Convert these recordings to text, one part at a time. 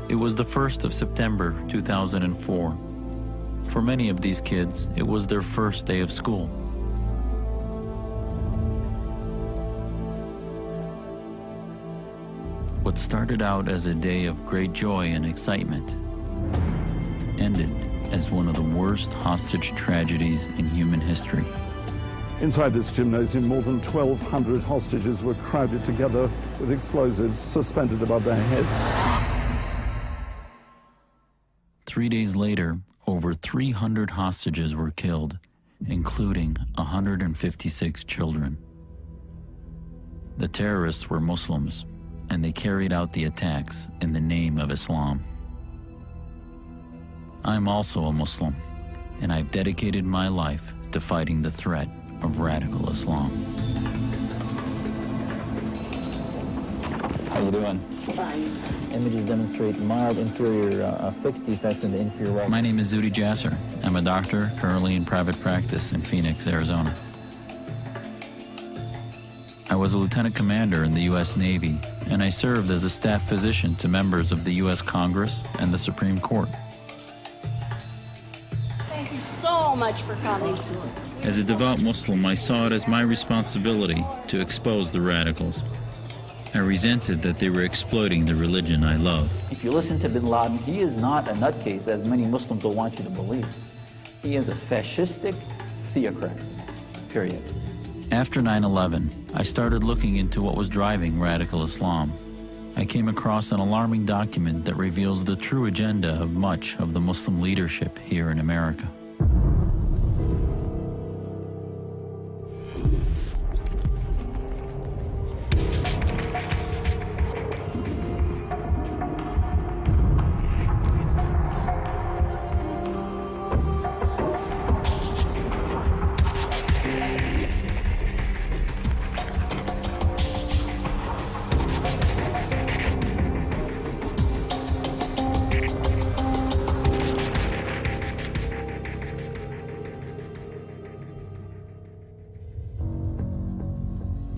It was the 1st of September 2004. For many of these kids, it was their first day of school. What started out as a day of great joy and excitement ended as one of the worst hostage tragedies in human history. Inside this gymnasium, more than 1,200 hostages were crowded together with explosives suspended above their heads. 3 days later, over 300 hostages were killed, including 156 children. The terrorists were Muslims, and they carried out the attacks in the name of Islam. I'm also a Muslim, and I've dedicated my life to fighting the threat of radical Islam. How you doing? Fine. Images demonstrate mild inferior fixed defect in the inferior wall. My name is Zudi Jasser. I'm a doctor currently in private practice in Phoenix, Arizona. I was a lieutenant commander in the U.S. Navy, and I served as a staff physician to members of the U.S. Congress and the Supreme Court. Thank you so much for coming. As a devout Muslim, I saw it as my responsibility to expose the radicals. I resented that they were exploiting the religion I love. If you listen to bin Laden, he is not a nutcase, as many Muslims will want you to believe. He is a fascistic theocrat, period. After 9/11, I started looking into what was driving radical Islam. I came across an alarming document that reveals the true agenda of much of the Muslim leadership here in America.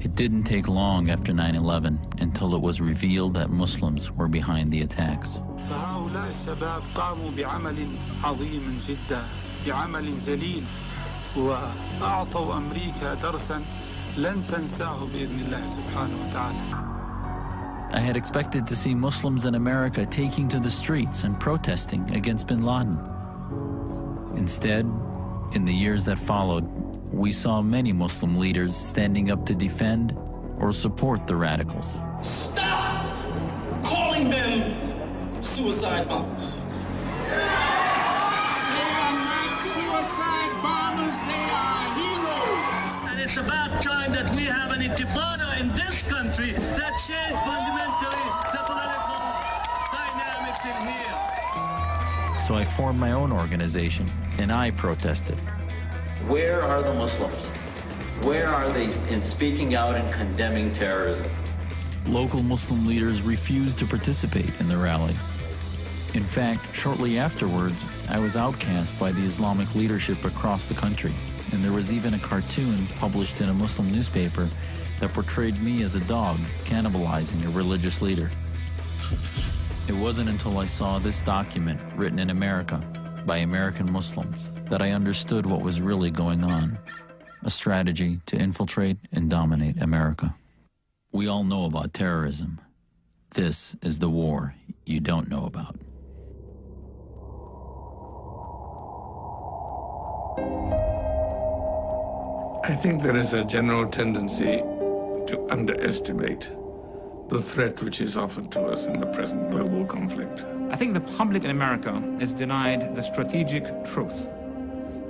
It didn't take long after 9/11 until it was revealed that Muslims were behind the attacks. فهؤلاء الشباب قاموا بعمل عظيم جدا، بعمل جليل، وأعطوا أمريكا درسا لن تنساه بإذن الله سبحانه وتعالى. I had expected to see Muslims in America taking to the streets and protesting against bin Laden. Instead, in the years that followed, we saw many Muslim leaders standing up to defend or support the radicals. Stop calling them suicide bombers. They are not suicide bombers, they are heroes. And it's about time that we have an intifada in this country that changes fundamentally the political dynamics in here. So I formed my own organization, and I protested. Where are the Muslims? Where are they in speaking out and condemning terrorism? Local Muslim leaders refused to participate in the rally. In fact, shortly afterwards, I was outcast by the Islamic leadership across the country, and there was even a cartoon published in a Muslim newspaper that portrayed me as a dog cannibalizing a religious leader. It wasn't until I saw this document written in America by American Muslims that I understood what was really going on, a strategy to infiltrate and dominate America. We all know about terrorism. This is the war you don't know about. I think there is a general tendency to underestimate the threat which is offered to us in the present global conflict. I think the public in America is denied the strategic truth.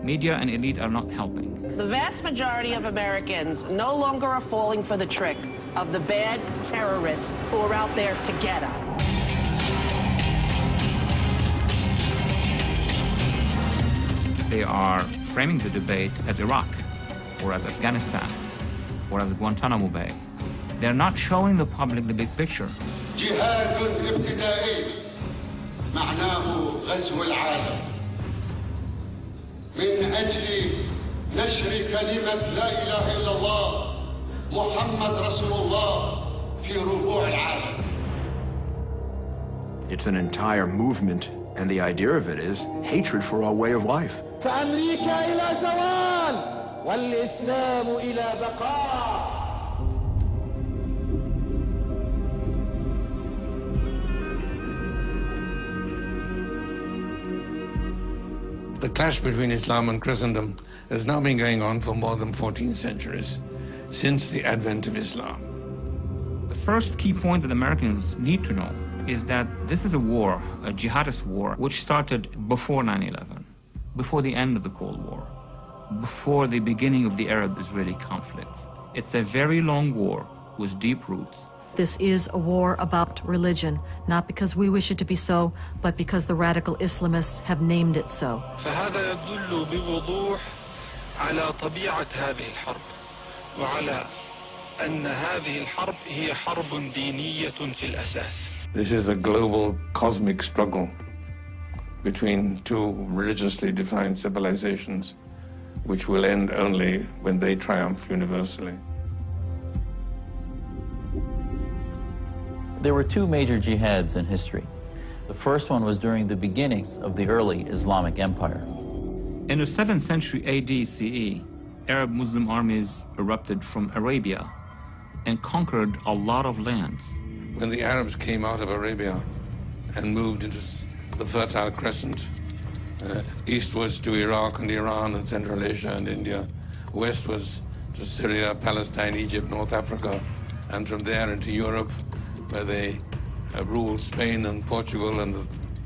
Media and elite are not helping. The vast majority of Americans no longer are falling for the trick of the bad terrorists who are out there to get us. They are framing the debate as Iraq, or as Afghanistan, or as Guantanamo Bay. They're not showing the public the big picture. جهاد ابتدائي معناه غزو العالم من أجل نشر كلمة لا إله إلا الله محمد رسول الله في ربوع العالم. It's an entire movement, and the idea of it is hatred for our way of life. فأمريكا إلى زوال والإسلام إلى بقاء. The clash between Islam and Christendom has now been going on for more than 14 centuries, since the advent of Islam. The first key point that Americans need to know is that this is a war, a jihadist war, which started before 9/11, before the end of the Cold War, before the beginning of the Arab-Israeli conflicts. It's a very long war with deep roots. This is a war about religion, not because we wish it to be so, but because the radical Islamists have named it so. فهذا يدل بوضوح على طبيعة هذه الحرب وعلى أن هذه الحرب هي حرب دينية في الأساس. This is a global cosmic struggle between two religiously defined civilizations, which will end only when they triumph universally. There were two major jihads in history. The first one was during the beginnings of the early Islamic Empire. In the 7th century AD CE, Arab Muslim armies erupted from Arabia and conquered a lot of lands. When the Arabs came out of Arabia and moved into the Fertile Crescent, eastwards to Iraq and Iran and Central Asia and India, westwards to Syria, Palestine, Egypt, North Africa, and from there into Europe, where they ruled Spain and Portugal and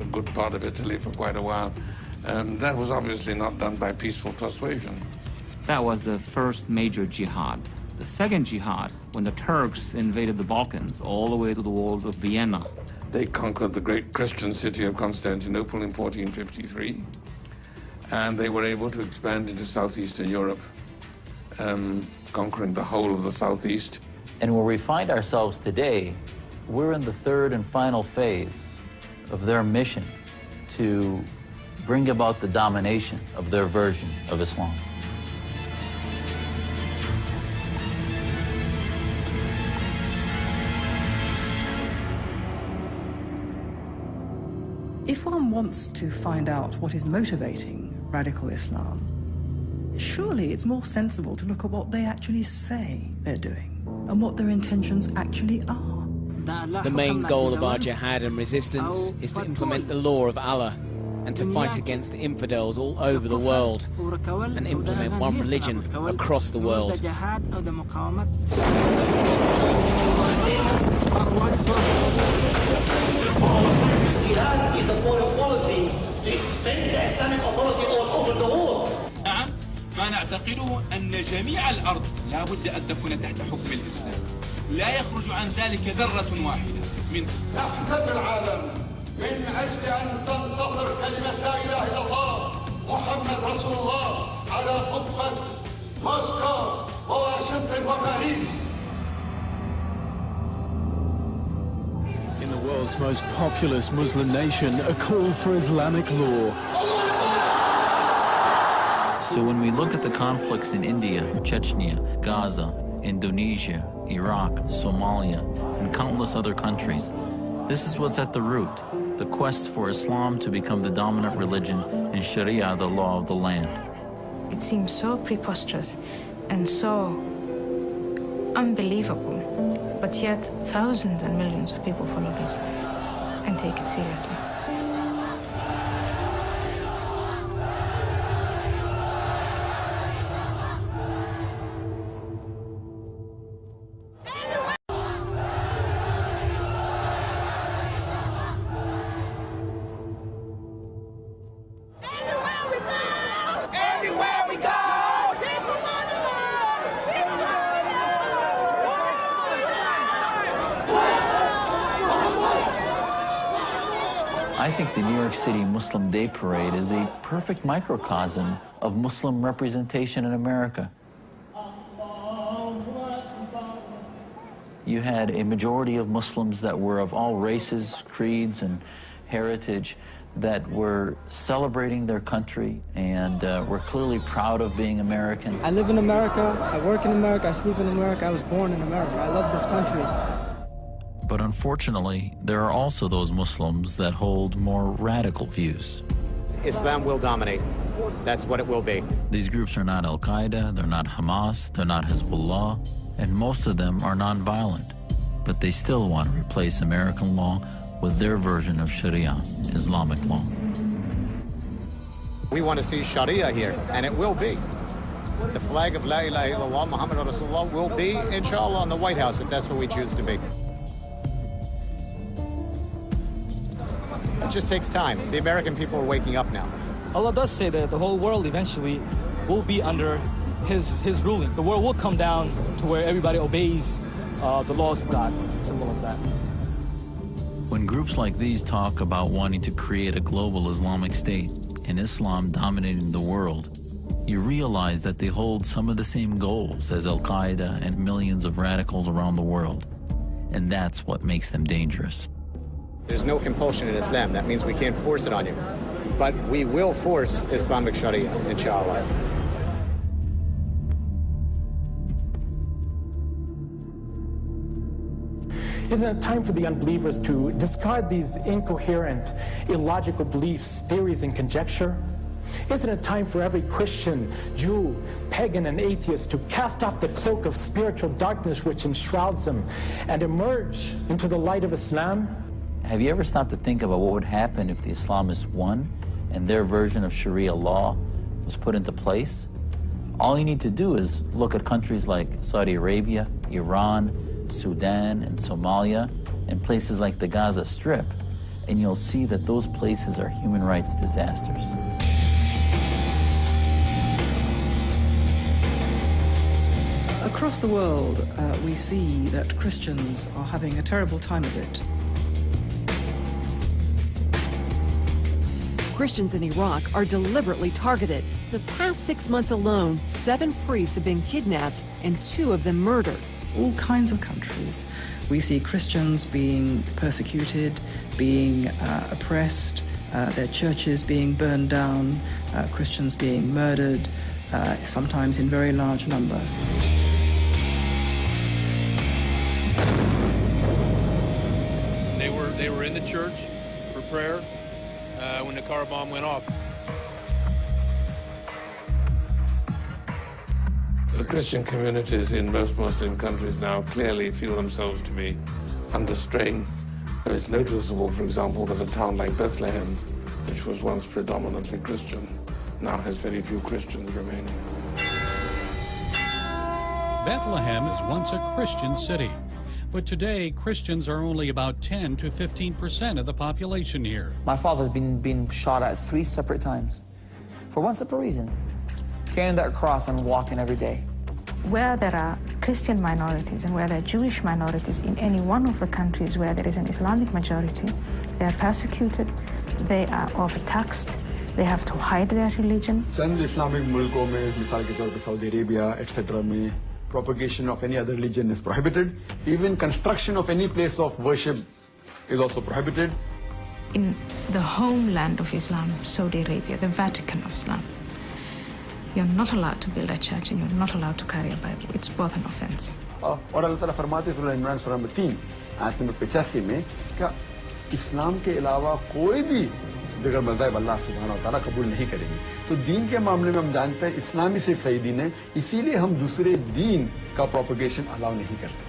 a good part of Italy for quite a while. That was obviously not done by peaceful persuasion. That was the first major jihad. The second jihad, when the Turks invaded the Balkans all the way to the walls of Vienna. They conquered the great Christian city of Constantinople in 1453, and they were able to expand into southeastern Europe, conquering the whole of the southeast. And where we find ourselves today, we're in the third and final phase of their mission to bring about the domination of their version of Islam. If one wants to find out what is motivating radical Islam, surely it's more sensible to look at what they actually say they're doing and what their intentions actually are. The main goal of our jihad and resistance is to implement the law of Allah and to fight against the infidels all over the world and implement one religion across the world. Jihad is a foreign policy to expand the Islamic authority all over the world. نعم، ما نعتقده أن جميع الأرض لا بد أن تكون تحت حكم الإسلام. لا يخرج عن ذلك ذرة واحدة منه. نحتل العالم من أجل أن تنتصر كلمة لا إله إلا الله محمد رسول الله على قبة موسكو وواشنطن وباريس. In the world's most populous Muslim nation, a call for Islamic law. So when we look at the conflicts in India, Chechnya, Gaza, Indonesia, Iraq, Somalia, and countless other countries, this is what's at the root, the quest for Islam to become the dominant religion and Sharia the law of the land. It seems so preposterous and so unbelievable, but yet thousands and millions of people follow this and take it seriously. I think the New York City Muslim Day Parade is a perfect microcosm of Muslim representation in America. You had a majority of Muslims that were of all races, creeds, and heritage that were celebrating their country and were clearly proud of being American. I live in America, I work in America, I sleep in America, I was born in America. I love this country. But unfortunately, there are also those Muslims that hold more radical views. Islam will dominate. That's what it will be. These groups are not Al-Qaeda, they're not Hamas, they're not Hezbollah, and most of them are non-violent. But they still want to replace American law with their version of Sharia, Islamic law. We want to see Sharia here, and it will be. The flag of La ilaha illallah, Muhammad Rasulullah, will be, inshallah, on the White House, if that's what we choose to be. It just takes time. The American people are waking up now. Allah does say that the whole world eventually will be under his ruling. The world will come down to where everybody obeys the laws of God. Simple as that. When groups like these talk about wanting to create a global Islamic state and Islam dominating the world, you realize that they hold some of the same goals as Al-Qaeda and millions of radicals around the world. And that's what makes them dangerous. There's no compulsion in Islam. That means we can't force it on you. But we will force Islamic Sharia, inshallah. Isn't it time for the unbelievers to discard these incoherent, illogical beliefs, theories, and conjecture? Isn't it time for every Christian, Jew, pagan, and atheist to cast off the cloak of spiritual darkness which enshrouds them and emerge into the light of Islam? Have you ever stopped to think about what would happen if the Islamists won and their version of Sharia law was put into place? All you need to do is look at countries like Saudi Arabia, Iran, Sudan, and Somalia, and places like the Gaza Strip, and you'll see that those places are human rights disasters. Across the world, we see that Christians are having a terrible time of it. Christians in Iraq are deliberately targeted. The past 6 months alone, 7 priests have been kidnapped and 2 of them murdered. All kinds of countries, we see Christians being persecuted, being oppressed, their churches being burned down, Christians being murdered, sometimes in very large number. They were in the church for prayer when the car bomb went off. The Christian communities in most Muslim countries now clearly feel themselves to be under strain. It's noticeable, for example, that a town like Bethlehem, which was once predominantly Christian, now has very few Christians remaining. Bethlehem is once a Christian city, but today Christians are only about 10 to 15% of the population here. My father's been shot at 3 separate times for one simple reason: carrying that cross and walking every day. Where there are Christian minorities and where there are Jewish minorities in any one of the countries where there is an Islamic majority, they are persecuted, they are overtaxed, they have to hide their religion. Some Islamic mulko mein, misal ke taur pe Saudi Arabia, etc. mein, propagation of any other religion is prohibited. Even construction of any place of worship is also prohibited. In the homeland of Islam, Saudi Arabia, the Vatican of Islam, you're not allowed to build a church and you're not allowed to carry a Bible. It's both an offense. और अल्लाह ताला फरमाते हैं सूरह इमरान सूरह 3 आयत number 85 में कि इस्लाम के अलावा कोई भी बगैर मज़हब अल्लाह सुब्हानहू व तआला कबूल नहीं करेंगे। तो दीन के मामले में हम जानते हैं इस्लाम ही सिर्फ सही दीन है, इसीलिए हम दूसरे दीन का प्रोपगेशन अलाउ नहीं करते।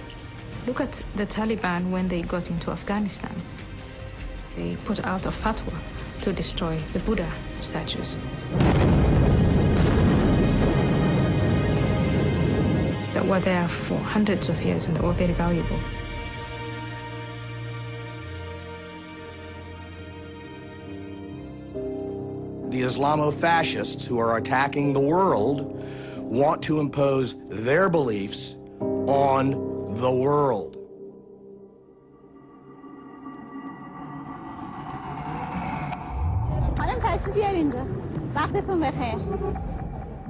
Look at the Taliban when they got into Afghanistan. They put out a fatwa to destroy the Buddha statues. That were there for hundreds of years and they were very valuable. The Islamo-fascists who are attacking the world want to impose their beliefs on the world.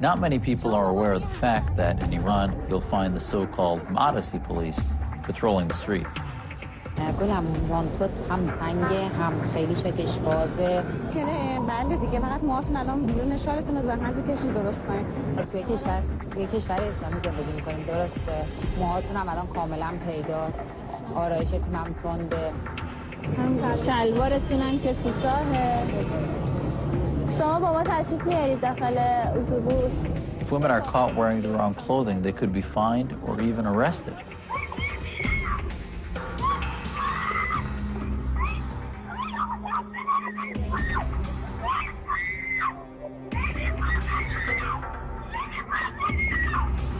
Not many people are aware of the fact that in Iran you'll find the so-called modesty police patrolling the streets. گلم وانتود هم تنگه هم خیلی چکش بازه کنه بله دیگه فقط موهاتون الان بیرون نشارتون رو زحمت بکشین درست کنین توی کشور اسلامی زندگی میکنیم درسته موهاتون هم الان کاملا پیداست آرایشتون هم تنده شلوارتون هم که کوتاهه شما با ما تشریف میارید داخل اتوبوس If women are caught wearing the wrong clothing, they could be fined or even arrested.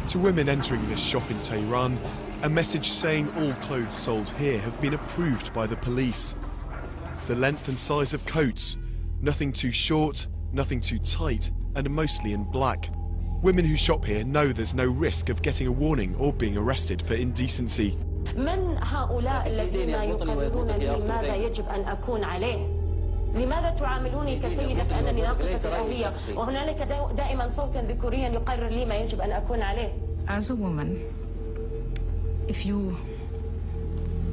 To women entering this shop in Tehran, a message saying all clothes sold here have been approved by the police. The length and size of coats, nothing too short, nothing too tight, and mostly in black. Women who shop here know there's no risk of getting a warning or being arrested for indecency. من هؤلاء الذين يقررون لي ماذا يجب أن أكون عليه؟ لماذا تعاملوني كسيدة كأنني ناقصة الهوية وهنالك دائما صوت ذكوريا يقرر لي ما يجب أن أكون عليه؟ As a woman, if you,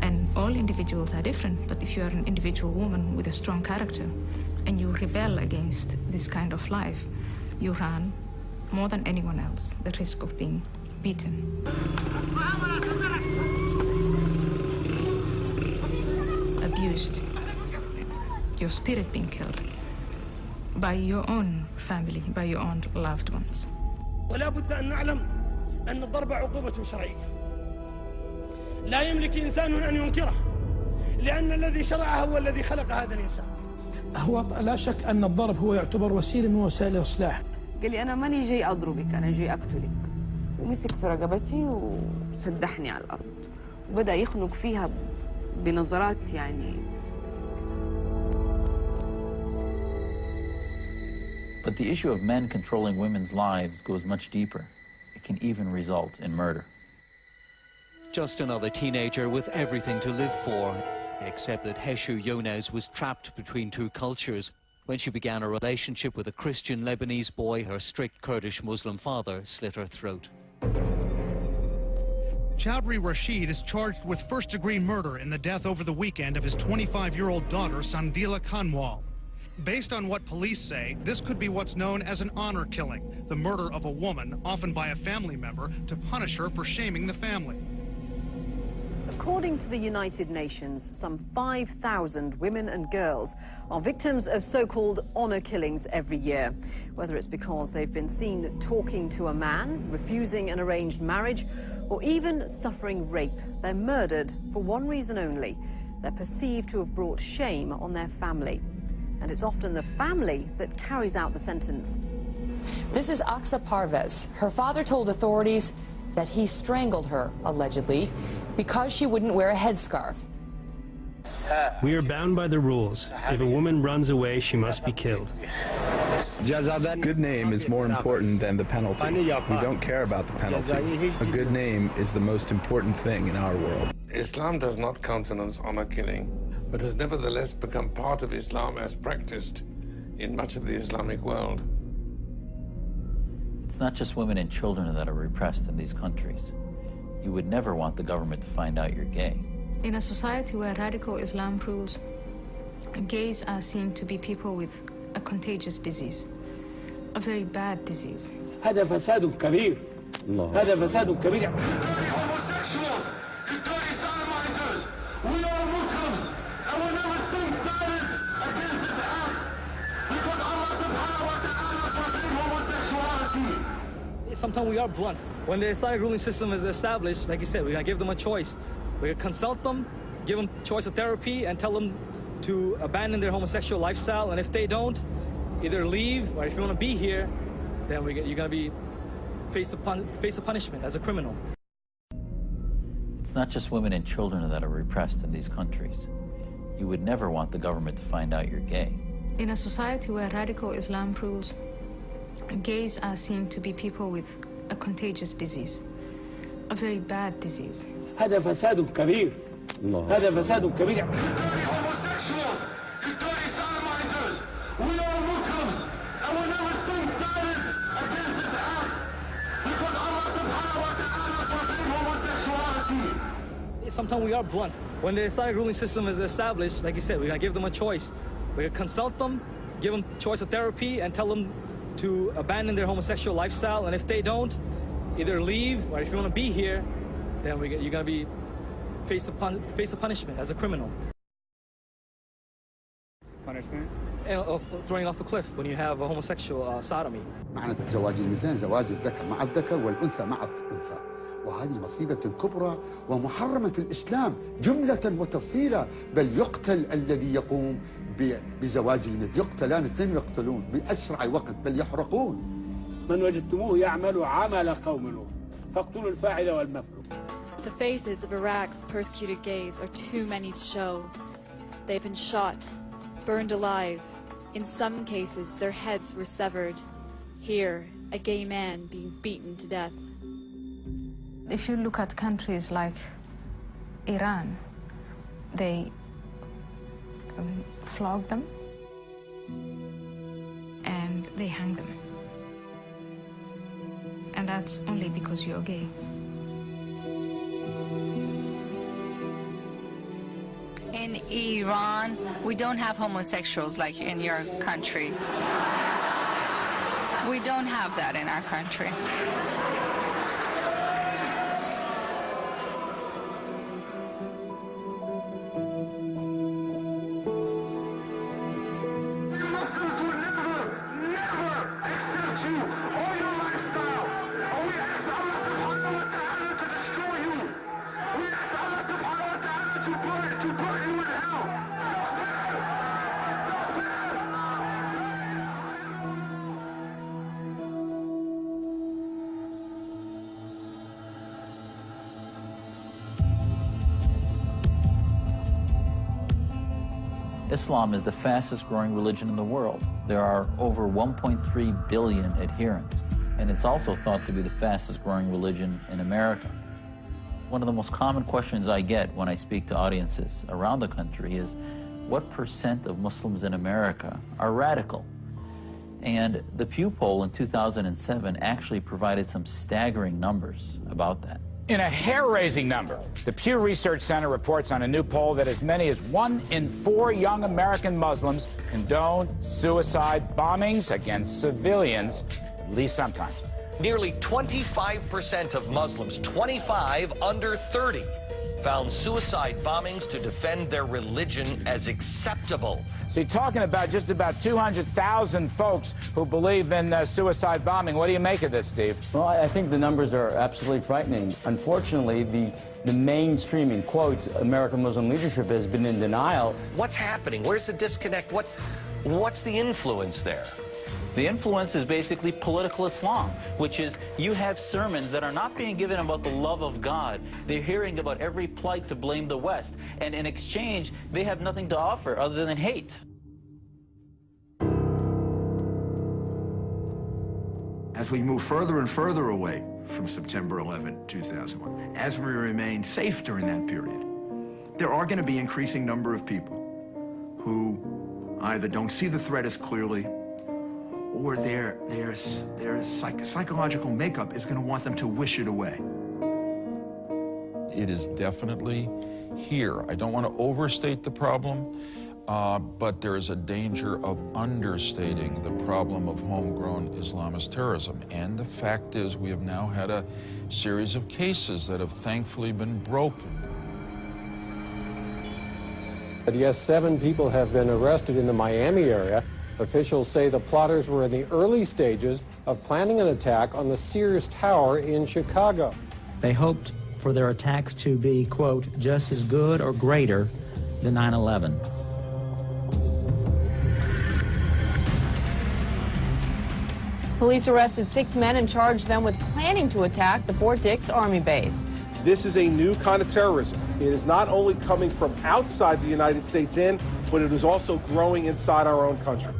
and all individuals are different, but if you are an individual woman with a strong character and you rebel against this kind of life, you run more than anyone else the risk of being beaten. Abused, your spirit being killed by your own family, by your own loved ones. ولا بد أن نعلم أن الضرب عقوبة شرعية لا يملك إنسان أن ينكره لأن الذي شرعه هو الذي خلق هذا الإنسان. هو لا شك أن الضرب هو يعتبر وسيلة من وسائل الإصلاح. قال لي أنا ماني جاي أضربك أنا جاي أقتلك ومسك في رقبتي وسدحني على الأرض وبدأ يخنق فيها بنظرات يعني. But the issue of men controlling women's lives goes much deeper. It can even result in murder. Just another teenager with everything to live for, except that Heshu Yonez was trapped between two cultures. When she began a relationship with a Christian Lebanese boy, her strict Kurdish Muslim father slit her throat. Chowdhury Rashid is charged with first-degree murder in the death over the weekend of his 25-year-old daughter, Sandila Kanwal. Based on what police say, this could be what's known as an honor killing, the murder of a woman, often by a family member, to punish her for shaming the family. According to the United Nations, some 5,000 women and girls are victims of so-called honor killings every year. Whether it's because they've been seen talking to a man, refusing an arranged marriage, or even suffering rape, they're murdered for one reason only. They're perceived to have brought shame on their family. And it's often the family that carries out the sentence. This is Aksa Parvez. Her father told authorities that he strangled her, allegedly, because she wouldn't wear a headscarf. We are bound by the rules. If a woman runs away, she must be killed. Good name is more important than the penalty. We don't care about the penalty. A good name is the most important thing in our world. Islam does not countenance honor killing, but has nevertheless become part of Islam as practiced in much of the Islamic world. It's not just women and children that are repressed in these countries. You would never want the government to find out you're gay. In a society where radical Islam rules, gays are seen to be people with a contagious disease, a very bad disease. هذا فساد كبير. هذا فساد كبير. Sometimes we are blunt. When the Islamic ruling system is established, like you said, we're going to give them a choice. We're going to consult them, give them choice of therapy, and tell them to abandon their homosexual lifestyle. And if they don't, either leave, or if you want to be here, then you're going to be face a punishment as a criminal. It's not just women and children that are repressed in these countries. You would never want the government to find out you're gay. In a society where radical Islam rules, gays are seen to be people with a contagious disease, a very bad disease. هذا فساد كبير. هذا فساد كبير. Sometimes we are blunt. When the Islamic ruling system is established, like you said, we're going to give them a choice. We're going to consult them, give them choice of therapy, and tell them to abandon their homosexual lifestyle. And if they don't, either leave, or if you want to be here, then you're going to be face the punishment as a criminal. Punishment? Of throwing off a cliff when you have a homosexual sodomy. معنى زواج المثلين زواج الذكر مع الذكر والأنثى مع الأنثى، وهذه مصيبة كبرى ومحرمة في الإسلام جملة وتفصيلا، بل يقتل الذي يقوم بزواج المثل، يقتلان اثنين يقتلون بأسرع وقت بل يحرقون. من وجدتموه يعمل عمل قوم لوط فاقتلوا الفاعل والمفعول. The faces of Iraq's persecuted gays are too many to show. They've been shot, burned alive. In some cases, their heads were severed. Here, a gay man being beaten to death. If you look at countries like Iran, they flog them and they hang them. And that's only because you're gay. In Iran, we don't have homosexuals like in your country. We don't have that in our country. Islam is the fastest growing religion in the world. There are over 1.3 billion adherents, and it's also thought to be the fastest growing religion in America. One of the most common questions I get when I speak to audiences around the country is, what % of Muslims in America are radical? And the Pew poll in 2007 actually provided some staggering numbers about that. In a hair-raising number, the Pew Research Center reports on a new poll that as many as 1 in 4 young American Muslims condone suicide bombings against civilians, at least sometimes. Nearly 25% of Muslims, 25 under 30, found suicide bombings to defend their religion as acceptable. So you're talking about just about 200,000 folks who believe in suicide bombing. What do you make of this, Steve? Well, I think the numbers are absolutely frightening. Unfortunately, the mainstream, in quotes, American Muslim leadership has been in denial. What's happening? Where's the disconnect? What's the influence there? The influence is basically political Islam, which is you have sermons that are not being given about the love of God. They're hearing about every plight to blame the West. And in exchange, they have nothing to offer other than hate. As we move further and further away from September 11, 2001, as we remain safe during that period, there are going to be an increasing number of people who either don't see the threat as clearly, or their psychological makeup is going to want them to wish it away. It is definitely here. I don't want to overstate the problem, but there is a danger of understating the problem of homegrown Islamist terrorism. And the fact is, we have now had a series of cases that have thankfully been broken. But yes, 7 people have been arrested in the Miami area. Officials say the plotters were in the early stages of planning an attack on the Sears Tower in Chicago. They hoped for their attacks to be, quote, just as good or greater than 9/11. Police arrested 6 men and charged them with planning to attack the Fort Dix Army base. This is a new kind of terrorism. It is not only coming from outside the United States in, but it is also growing inside our own country.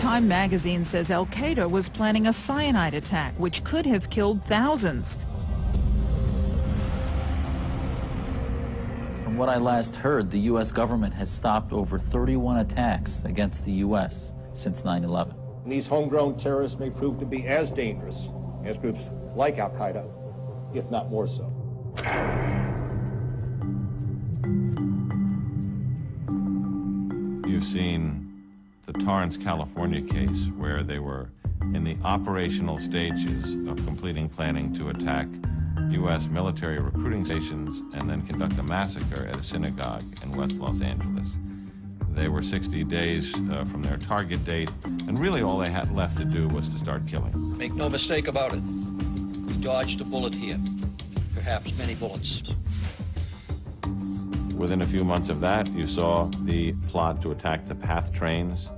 Time magazine says Al-Qaeda was planning a cyanide attack, which could have killed thousands. From what I last heard, the U.S. government has stopped over 31 attacks against the U.S. since 9/11. These homegrown terrorists may prove to be as dangerous as groups like Al-Qaeda if not more so. You've seen the Torrance, California case where they were in the operational stages of completing planning to attack U.S. military recruiting stations and then conduct a massacre at a synagogue in West Los Angeles. They were 60 days from their target date, and really all they had left to do was to start killing. Make no mistake about it. We dodged a bullet here. Perhaps many bullets. Within a few months of that, you saw the plot to attack the PATH trains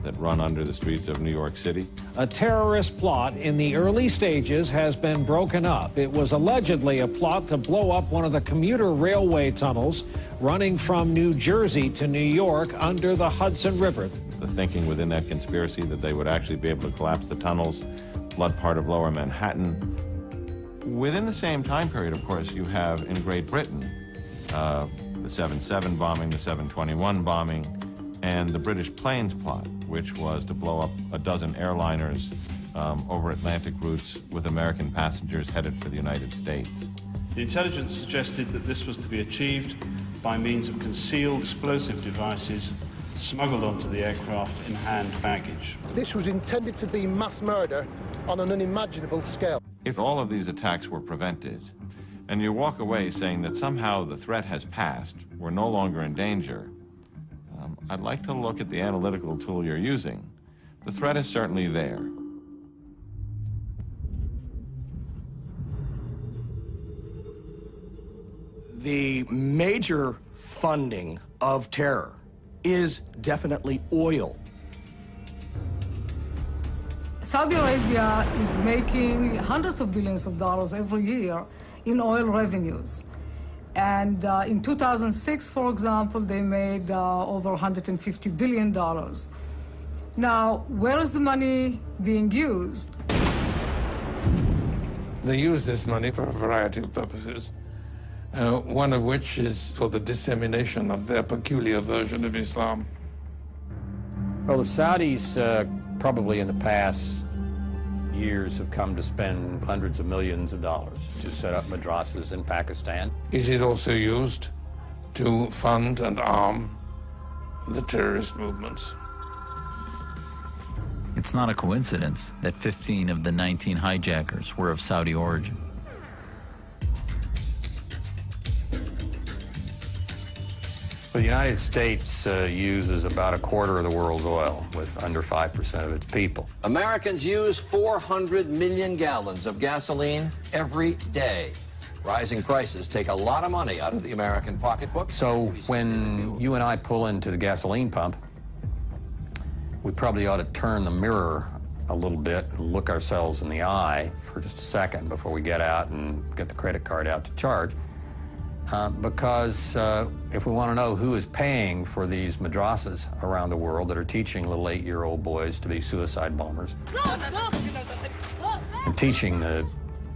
that run under the streets of New York City. A terrorist plot in the early stages has been broken up. It was allegedly a plot to blow up one of the commuter railway tunnels running from New Jersey to New York under the Hudson River. The thinking within that conspiracy that they would actually be able to collapse the tunnels, flood part of lower Manhattan. Within the same time period, of course, you have in Great Britain the 7/7 bombing, the 7/21 bombing, and the British planes plot, which was to blow up a dozen airliners over Atlantic routes with American passengers headed for the United States. The intelligence suggested that this was to be achieved by means of concealed explosive devices smuggled onto the aircraft in hand baggage. This was intended to be mass murder on an unimaginable scale. If all of these attacks were prevented, and you walk away saying that somehow the threat has passed, we're no longer in danger, I'd like to look at the analytical tool you're using. The threat is certainly there. The major funding of terror is definitely oil. Saudi Arabia is making hundreds of billions of dollars every year in oil revenues. And in 2006, for example, they made over $150 billion. Now, where is the money being used? They use this money for a variety of purposes, one of which is for the dissemination of their peculiar version of Islam. Well, the Saudis probably in the past years have come to spend hundreds of millions of dollars to set up madrasas in Pakistan. It is also used to fund and arm the terrorist movements. It's not a coincidence that 15 of the 19 hijackers were of Saudi origin. The United States uses about a quarter of the world's oil, with under 5% of its people. Americans use 400 million gallons of gasoline every day. Rising prices take a lot of money out of the American pocketbook. So when you and I pull into the gasoline pump, we probably ought to turn the mirror a little bit and look ourselves in the eye for just a second before we get out and get the credit card out to charge. Because if we want to know who is paying for these madrasas around the world that are teaching little 8-year-old boys to be suicide bombers and teaching the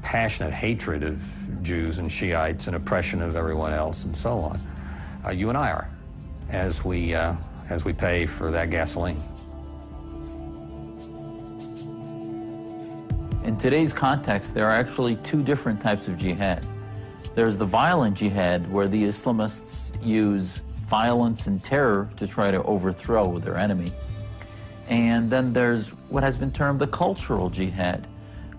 passionate hatred of Jews and Shiites and oppression of everyone else and so on, you and I are, as we pay for that gasoline. In today's context, there are actually two different types of jihad. There's the violent jihad, where the Islamists use violence and terror to try to overthrow their enemy. And then there's what has been termed the cultural jihad,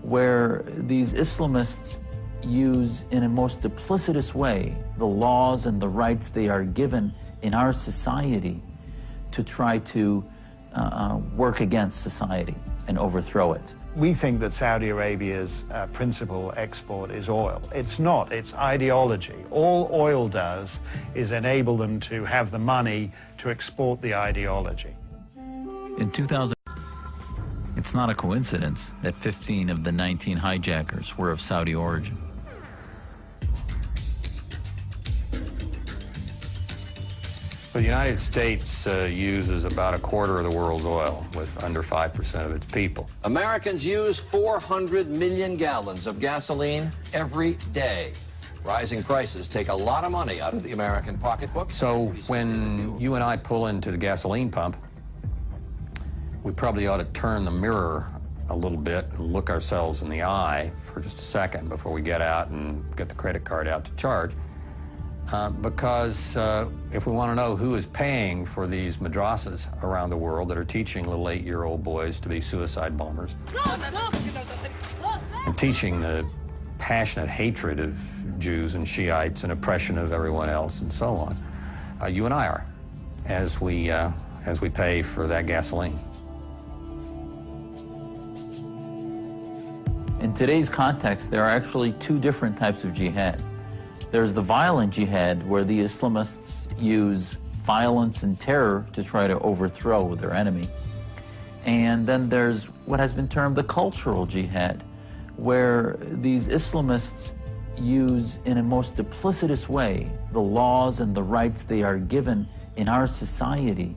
where these Islamists use in a most duplicitous way the laws and the rights they are given in our society to try to work against society and overthrow it. We think that Saudi Arabia's principal export is oil. It's not, it's ideology. All oil does is enable them to have the money to export the ideology. In 2000, it's not a coincidence that 15 of the 19 hijackers were of Saudi origin. The United States uses about a quarter of the world's oil, with under 5% of its people. Americans use 400 million gallons of gasoline every day. Rising prices take a lot of money out of the American pocketbook. So when you and I pull into the gasoline pump, we probably ought to turn the mirror a little bit and look ourselves in the eye for just a second before we get out and get the credit card out to charge. Because if we want to know who is paying for these madrasas around the world that are teaching little 8-year-old boys to be suicide bombers and teaching the passionate hatred of Jews and Shiites and oppression of everyone else and so on, you and I are, as we pay for that gasoline. In today's context, there are actually two different types of jihad. There's the violent jihad, where the Islamists use violence and terror to try to overthrow their enemy. And then there's what has been termed the cultural jihad, where these Islamists use in a most duplicitous way the laws and the rights they are given in our society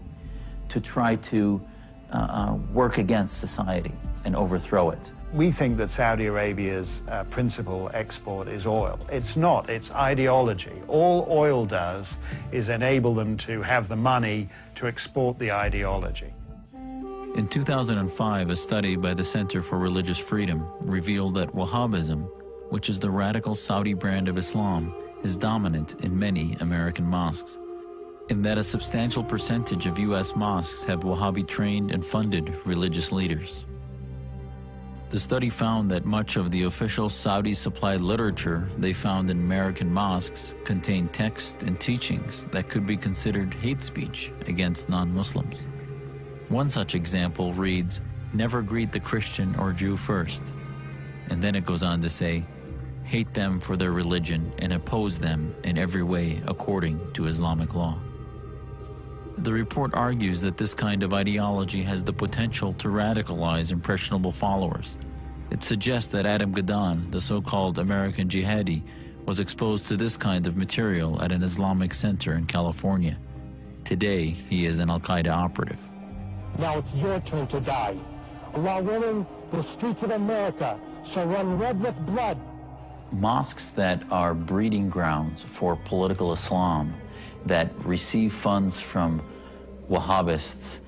to try to work against society and overthrow it. We think that Saudi Arabia's principal export is oil. It's not, it's ideology. All oil does is enable them to have the money to export the ideology. In 2005, a study by the Center for Religious Freedom revealed that Wahhabism, which is the radical Saudi brand of Islam, is dominant in many American mosques, and that a substantial percentage of U.S. mosques have Wahhabi-trained and funded religious leaders. The study found that much of the official Saudi-supplied literature they found in American mosques contained texts and teachings that could be considered hate speech against non-Muslims. One such example reads, "Never greet the Christian or Jew first." And then it goes on to say, "Hate them for their religion and oppose them in every way according to Islamic law." The report argues that this kind of ideology has the potential to radicalize impressionable followers. It suggests that Adam Gadon, the so-called American jihadi, was exposed to this kind of material at an Islamic center in California. Today, he is an Al-Qaeda operative. Now it's your turn to die. Allah willing, the streets of America shall run red with blood. Mosques that are breeding grounds for political Islam, that receive funds from Wahhabists,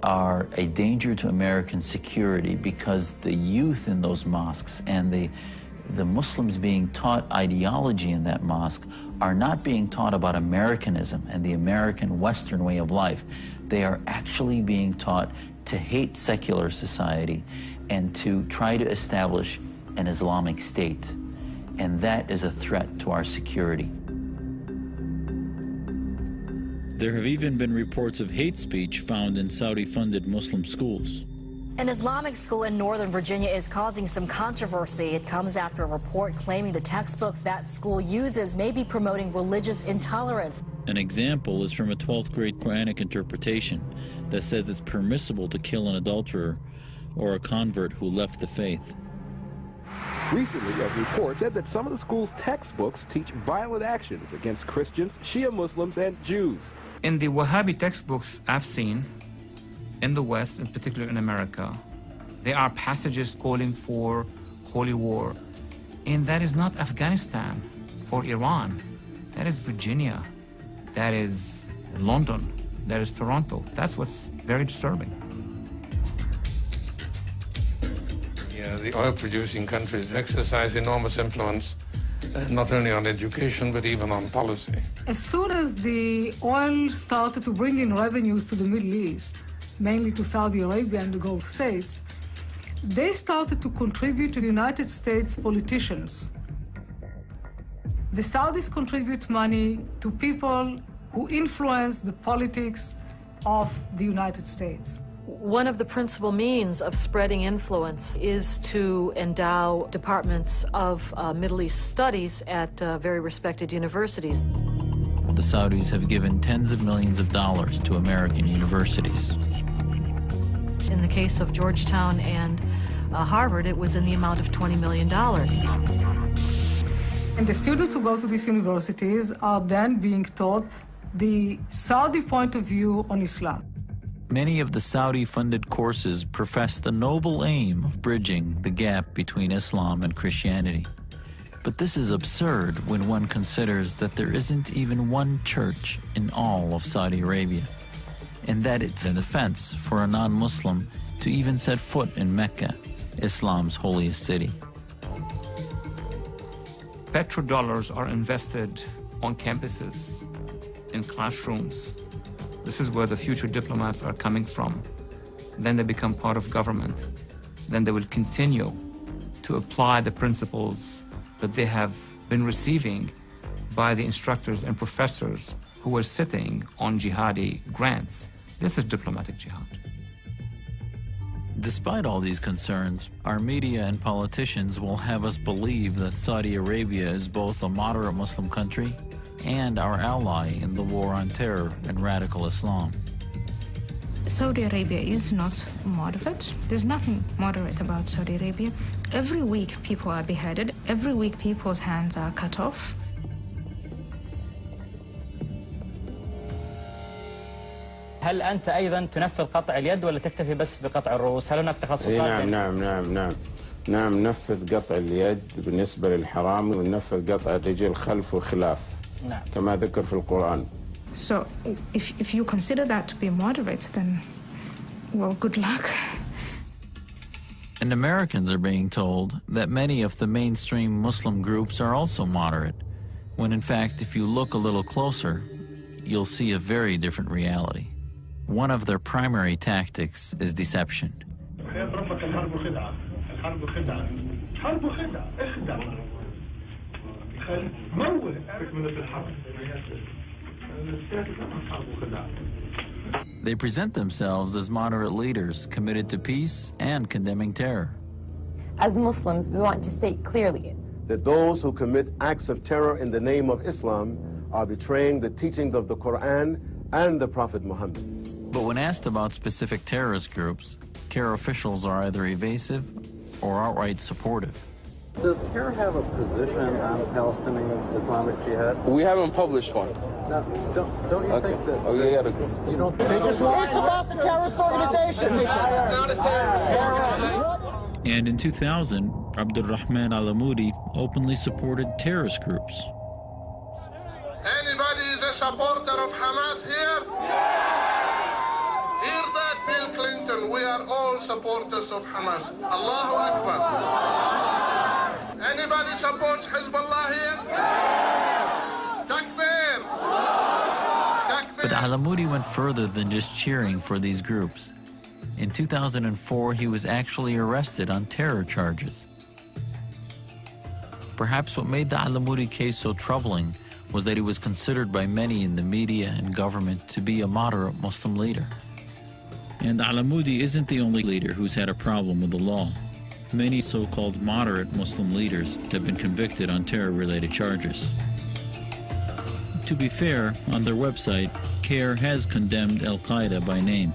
are a danger to American security because the youth in those mosques and the Muslims being taught ideology in that mosque are not being taught about Americanism and the American Western way of life. They are actually being taught to hate secular society and to try to establish an Islamic state. And that is a threat to our security. There have even been reports of hate speech found in Saudi-funded Muslim schools. An Islamic school in Northern Virginia is causing some controversy. It comes after a report claiming the textbooks that school uses may be promoting religious intolerance. An example is from a 12th grade Quranic interpretation that says it's permissible to kill an adulterer or a convert who left the faith. Recently, a report said that some of the school's textbooks teach violent actions against Christians, Shia Muslims, and Jews. In the Wahhabi textbooks I've seen, in the West, in particular in America, there are passages calling for holy war. And that is not Afghanistan or Iran. That is Virginia. That is London. That is Toronto. That's what's very disturbing. The oil-producing countries exercise enormous influence, not only on education, but even on policy. As soon as the oil started to bring in revenues to the Middle East, mainly to Saudi Arabia and the Gulf states, they started to contribute to the United States politicians. The Saudis contribute money to people who influence the politics of the United States. One of the principal means of spreading influence is to endow departments of Middle East studies at very respected universities. The Saudis have given tens of millions of dollars to American universities. In the case of Georgetown and Harvard, it was in the amount of $20 million. And the students who go to these universities are then being taught the Saudi point of view on Islam. Many of the Saudi-funded courses profess the noble aim of bridging the gap between Islam and Christianity. But this is absurd when one considers that there isn't even one church in all of Saudi Arabia, and that it's an offense for a non-Muslim to even set foot in Mecca, Islam's holiest city. Petrodollars are invested on campuses, in classrooms. This is where the future diplomats are coming from. Then they become part of government. Then they will continue to apply the principles that they have been receiving by the instructors and professors who were sitting on jihadi grants. This is diplomatic jihad. Despite all these concerns, our media and politicians will have us believe that Saudi Arabia is both a moderate Muslim country and our ally in the war on terror and radical Islam. Saudi Arabia is not moderate. There's nothing moderate about Saudi Arabia. Every week people are beheaded. Every week people's hands are cut off. هل أنت أيضا تنفذ قطع اليد ولا تكتفي بس بقطع الرؤوس؟ هل هناك تخصصات؟ نعم ننفذ قطع اليد بالنسبة للحرامي وننفذ قطع الرجل خلف وخلاف كما ذكر في القرآن. So if you consider that to be moderate, then, well, good luck. And Americans are being told that many of the mainstream Muslim groups are also moderate, when in fact, if you look a little closer, you'll see a very different reality. One of their primary tactics is deception. They present themselves as moderate leaders committed to peace and condemning terror. As Muslims, we want to state clearly that those who commit acts of terror in the name of Islam are betraying the teachings of the Quran and the Prophet Muhammad. But when asked about specific terrorist groups, CARE officials are either evasive or outright supportive. Does CARE have a position on Palestinian Islamic Jihad? We haven't published one. No, don't you think that... Oh, you don't think... It's about the terrorist organization. It's not a terrorist organization. And in 2000, Abdurrahman al-Amoudi openly supported terrorist groups. Anybody is a supporter of Hamas here? Hear that, Bill Clinton? We are all supporters of Hamas. Allahu Akbar. Anybody supports Hezbollah here? Takbir. But al-Amoudi went further than just cheering for these groups. In 2004, he was actually arrested on terror charges. Perhaps what made the al-Amoudi case so troubling was that he was considered by many in the media and government to be a moderate Muslim leader. And al-Amoudi isn't the only leader who's had a problem with the law. Many so-called moderate Muslim leaders have been convicted on terror-related charges. To be fair, on their website, CARE has condemned Al-Qaeda by name.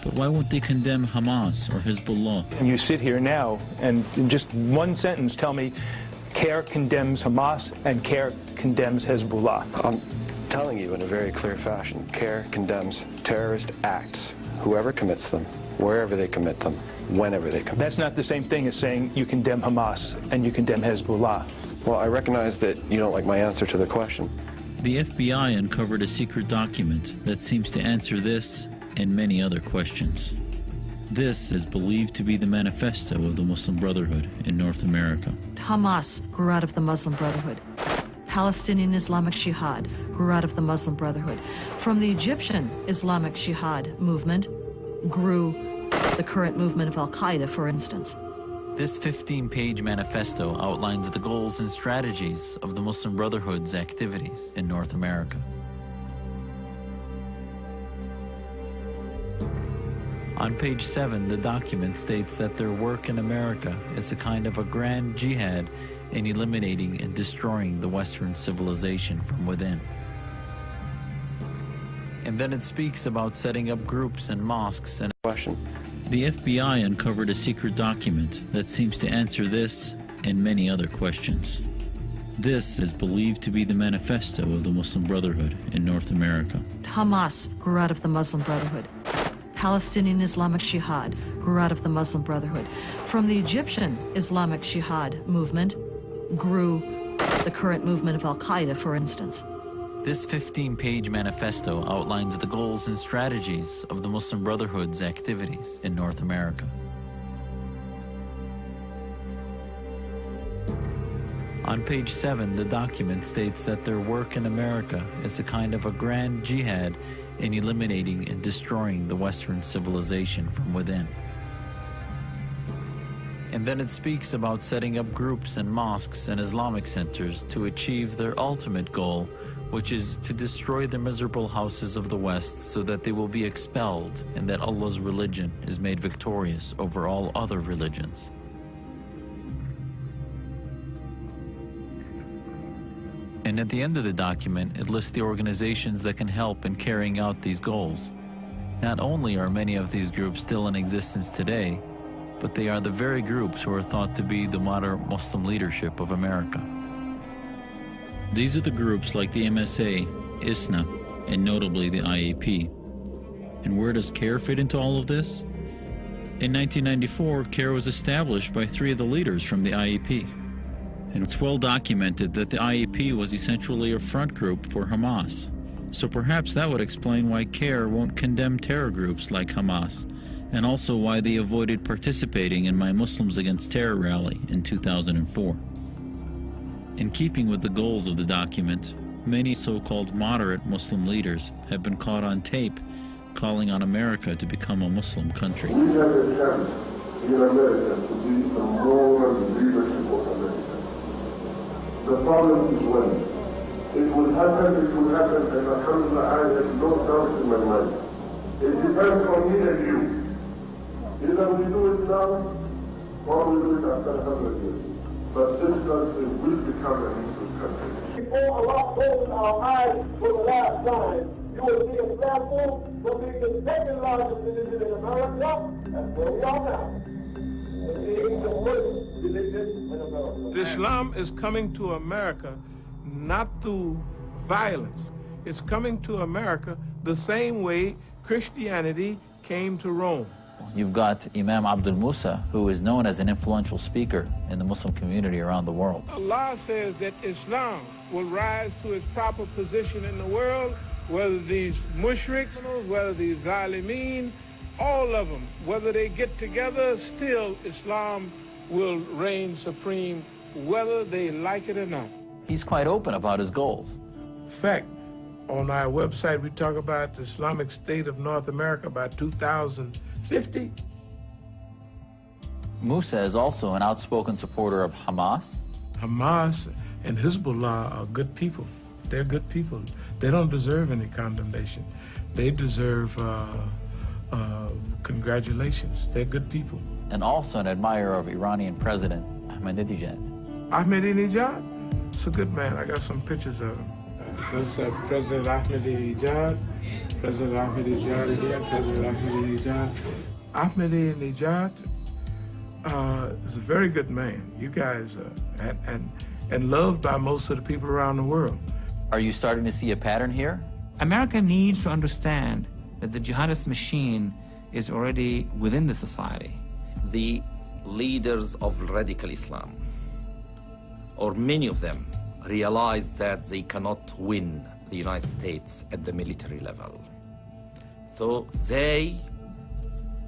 But why won't they condemn Hamas or Hezbollah? And you sit here now and in just one sentence tell me CARE condemns Hamas and CARE condemns Hezbollah. I'm telling you in a very clear fashion, CARE condemns terrorist acts, whoever commits them, wherever they commit them, whenever they commit them. That's not the same thing as saying you condemn Hamas and you condemn Hezbollah. Well, I recognize that you don't like my answer to the question. The FBI uncovered a secret document that seems to answer this and many other questions. This is believed to be the manifesto of the Muslim Brotherhood in North America. Hamas grew out of the Muslim Brotherhood. Palestinian Islamic Jihad grew out of the Muslim Brotherhood. From the Egyptian Islamic Jihad movement grew the current movement of Al-Qaeda, for instance. This 15-page manifesto outlines the goals and strategies of the Muslim Brotherhood's activities in North America. On page 7, the document states that their work in America is a kind of a grand jihad in eliminating and destroying the Western civilization from within. And then it speaks about setting up groups and mosques and... Question. The FBI uncovered a secret document that seems to answer this and many other questions. This is believed to be the manifesto of the Muslim Brotherhood in North America. Hamas grew out of the Muslim Brotherhood. Palestinian Islamic Jihad grew out of the Muslim Brotherhood. From the Egyptian Islamic Jihad movement grew the current movement of Al-Qaeda, for instance. This 15-page manifesto outlines the goals and strategies of the Muslim Brotherhood's activities in North America. On page 7, the document states that their work in America is a kind of a grand jihad in eliminating and destroying the Western civilization from within. And then it speaks about setting up groups and mosques and Islamic centers to achieve their ultimate goal, which is to destroy the miserable houses of the West so that they will be expelled and that Allah's religion is made victorious over all other religions. And at the end of the document, it lists the organizations that can help in carrying out these goals. Not only are many of these groups still in existence today, but they are the very groups who are thought to be the modern Muslim leadership of America. These are the groups like the MSA, ISNA, and notably the IAP. And where does CARE fit into all of this? In 1994, CARE was established by 3 of the leaders from the IAP. And it's well documented that the IAP was essentially a front group for Hamas. So perhaps that would explain why CARE won't condemn terror groups like Hamas, and also why they avoided participating in my Muslims Against Terror rally in 2004. In keeping with the goals of the document, many so-called moderate Muslim leaders have been caught on tape calling on America to become a Muslim country. We have a chance in America to be a moral leadership of America. The problem is when it will happen, and alhamdulillah, I have no doubt in my mind. It depends on me and you. Either we do it now, or we do it after 100 years. But this country will become a Muslim country. Before Allah opens our eyes for the last time, you will see Islam will be the second largest religion in America, and where we are now. Being the first religion in America. Islam is coming to America not through violence. It's coming to America the same way Christianity came to Rome. You've got Imam Abdul Musa, who is known as an influential speaker in the Muslim community around the world. Allah says that Islam will rise to its proper position in the world, whether these mushriks, whether these zalimeen, all of them, whether they get together, still Islam will reign supreme, whether they like it or not. He's quite open about his goals. In fact, on our website, we talk about the Islamic State of North America by 2050. Musa is also an outspoken supporter of Hamas. Hamas and Hezbollah are good people. They're good people. They don't deserve any condemnation. They deserve congratulations. They're good people. And also an admirer of Iranian President Ahmadinejad. Ahmadinejad? It's a good man. I got some pictures of him. That's President Ahmadinejad. President Ahmadinejad here. President Ahmadinejad. Ahmadinejad is a very good man. You guys and loved by most of the people around the world. Are you starting to see a pattern here? America needs to understand that the jihadist machine is already within the society. The leaders of radical Islam, or many of them, realized that they cannot win the United States at the military level. So they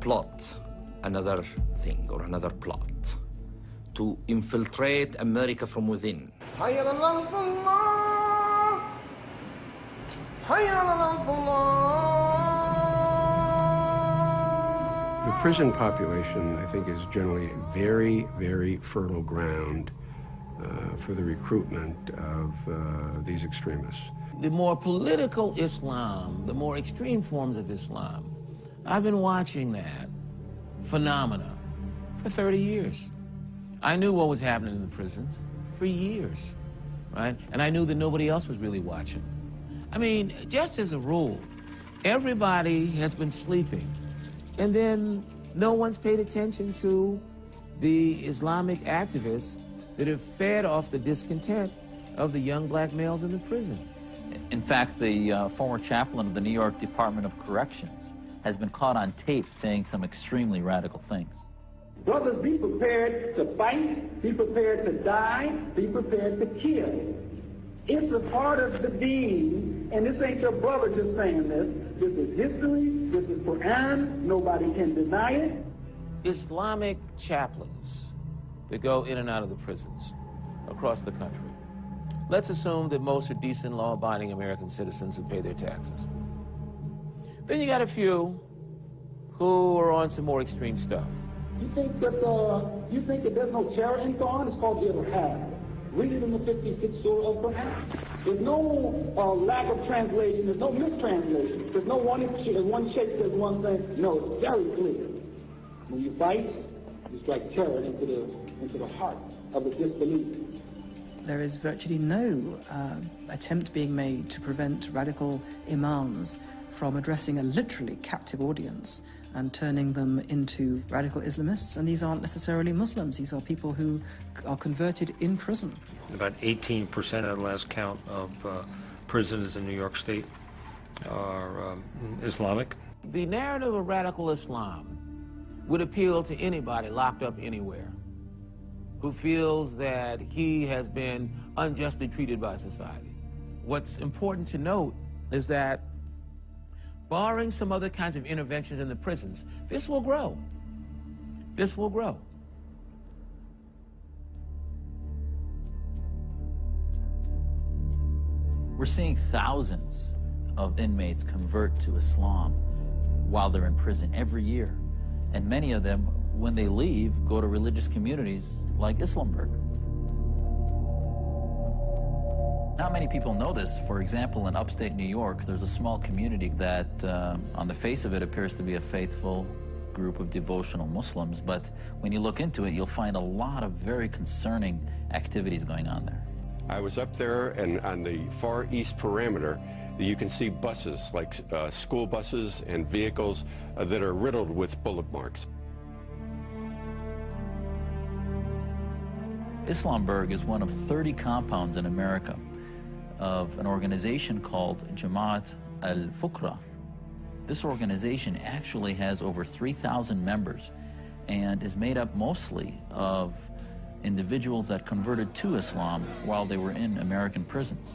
plot another thing or another plot to infiltrate America from within. The prison population, I think, is generally very, very fertile ground for the recruitment of these extremists. The more political Islam, the more extreme forms of Islam, I've been watching that phenomena for 30 years. I knew what was happening in the prisons for years, right? And I knew that nobody else was really watching. I mean, just as a rule, everybody has been sleeping, and then no one's paid attention to the Islamic activists that have fed off the discontent of the young black males in the prison. In fact, the former chaplain of the New York Department of Corrections has been caught on tape saying some extremely radical things. Brothers, be prepared to fight, be prepared to die, be prepared to kill. It's a part of the deen, and this ain't your brother just saying this. This is history, this is Quran, nobody can deny it. Islamic chaplains that go in and out of the prisons across the country. Let's assume that most are decent, law-abiding American citizens who pay their taxes. Then you got a few who are on some more extreme stuff. You think that there's no terror in Quran? It's called Irhab. Read it in the 56th surah of Quran. There's no lack of translation. There's no mistranslation. There's no one shape says one thing. No, it's very clear. When you fight, you strike terror into the heart of the disbeliever. There is virtually no attempt being made to prevent radical imams from addressing a literally captive audience and turning them into radical Islamists. And these aren't necessarily Muslims. These are people who are converted in prison. About 18% at the last count of prisons in New York State are Islamic. The narrative of radical Islam would appeal to anybody locked up anywhere who feels that he has been unjustly treated by society. What's important to note is that barring some other kinds of interventions in the prisons, this will grow. This will grow. We're seeing thousands of inmates convert to Islam while they're in prison every year. And many of them, when they leave, go to religious communities like Islamburg. Not many people know this. For example, in upstate New York, there's a small community that, on the face of it, appears to be a faithful group of devotional Muslims, but when you look into it, you'll find a lot of very concerning activities going on there. I was up there, and on the far east perimeter, you can see buses, like school buses and vehicles that are riddled with bullet marks. Islamburg is one of 30 compounds in America of an organization called Jamaat al-Fuqra. This organization actually has over 3,000 members and is made up mostly of individuals that converted to Islam while they were in American prisons.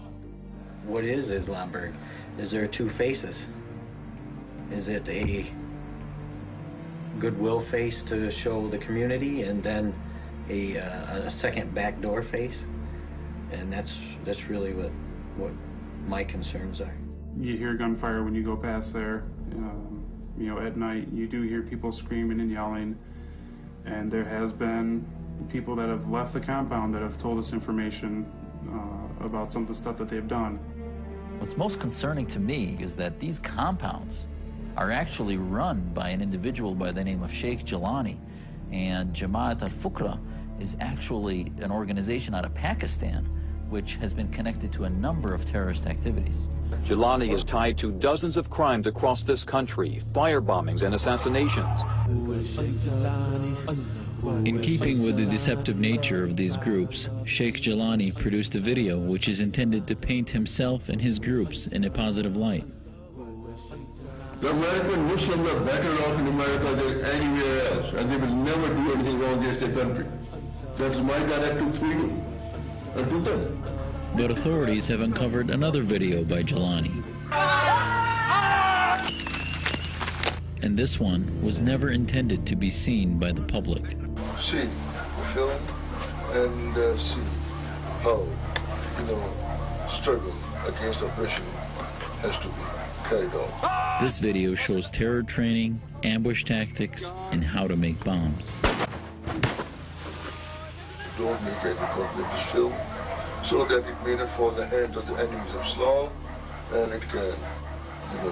What is Islamburg? Is there two faces? Is it a goodwill face to show the community and then a second backdoor face? And that's really what my concerns are. You hear gunfire when you go past there. You know, at night you do hear people screaming and yelling, and there has been people that have left the compound that have told us information about some of the stuff that they've done. What's most concerning to me is that these compounds are actually run by an individual by the name of Sheikh Jilani, and Jamaat al-Fuqra is actually an organization out of Pakistan which has been connected to a number of terrorist activities. Jilani is tied to dozens of crimes across this country, firebombings and assassinations. In keeping with the deceptive nature of these groups, Sheikh Jilani produced a video which is intended to paint himself and his groups in a positive light. The American Muslims are better off in America than anywhere else, and they will never do anything wrong against their country. That is my directive to you and to them. But authorities have uncovered another video by Jilani. And this one was never intended to be seen by the public. See the film and see how, struggle against oppression has to be carried on. This video shows terror training, ambush tactics, and how to make bombs. Don't make any copy of this film so that it may not fall in the hands of the enemies of Islam, and it can,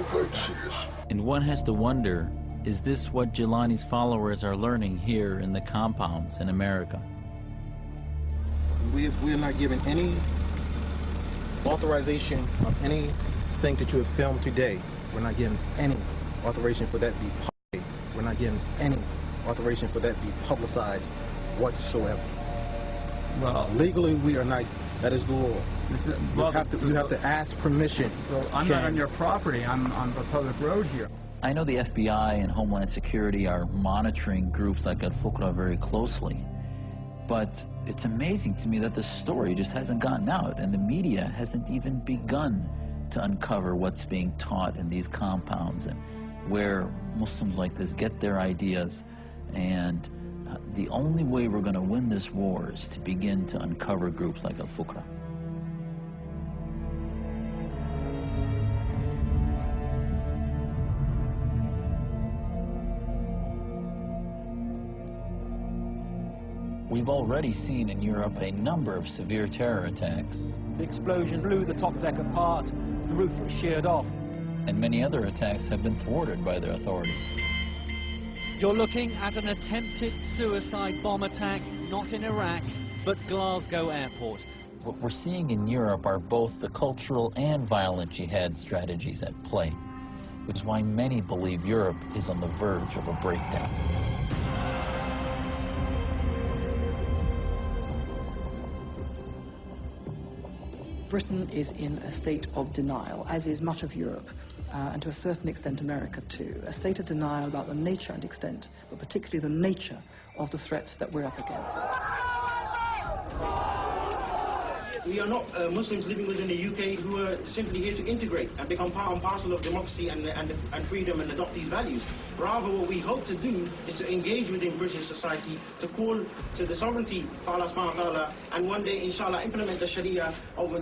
quite serious. And one has to wonder, is this what Jilani's followers are learning here in the compounds in America? We are not given any authorization of anything that you have filmed today. We're not given any authorization for that to be published. We're not given any authorization for that to be publicized whatsoever. Well, legally, we are not. That is the law. You have to ask permission. So I'm not on your property. I'm on the public road here. I know the FBI and Homeland Security are monitoring groups like Al-Fuqra very closely, but it's amazing to me that this story just hasn't gotten out, and the media hasn't even begun to uncover what's being taught in these compounds and where Muslims like this get their ideas and The only way we're going to win this war is to begin to uncover groups like Al-Fuqra. We've already seen in Europe a number of severe terror attacks. The explosion blew the top deck apart, the roof was sheared off. And many other attacks have been thwarted by their authorities. You're looking at an attempted suicide bomb attack, not in Iraq, but Glasgow Airport. What we're seeing in Europe are both the cultural and violent jihad strategies at play, which is why many believe Europe is on the verge of a breakdown. Britain is in a state of denial, as is much of Europe, and to a certain extent America too. A state of denial about the nature and extent, but particularly the nature of the threats that we're up against. We are not Muslims living within the UK who are simply here to integrate and become part and parcel of democracy and freedom and adopt these values. Rather, what we hope to do is to engage within British society, to call to the sovereignty of Allah subhanahu wa ta'ala, and one day, inshallah, implement the Sharia over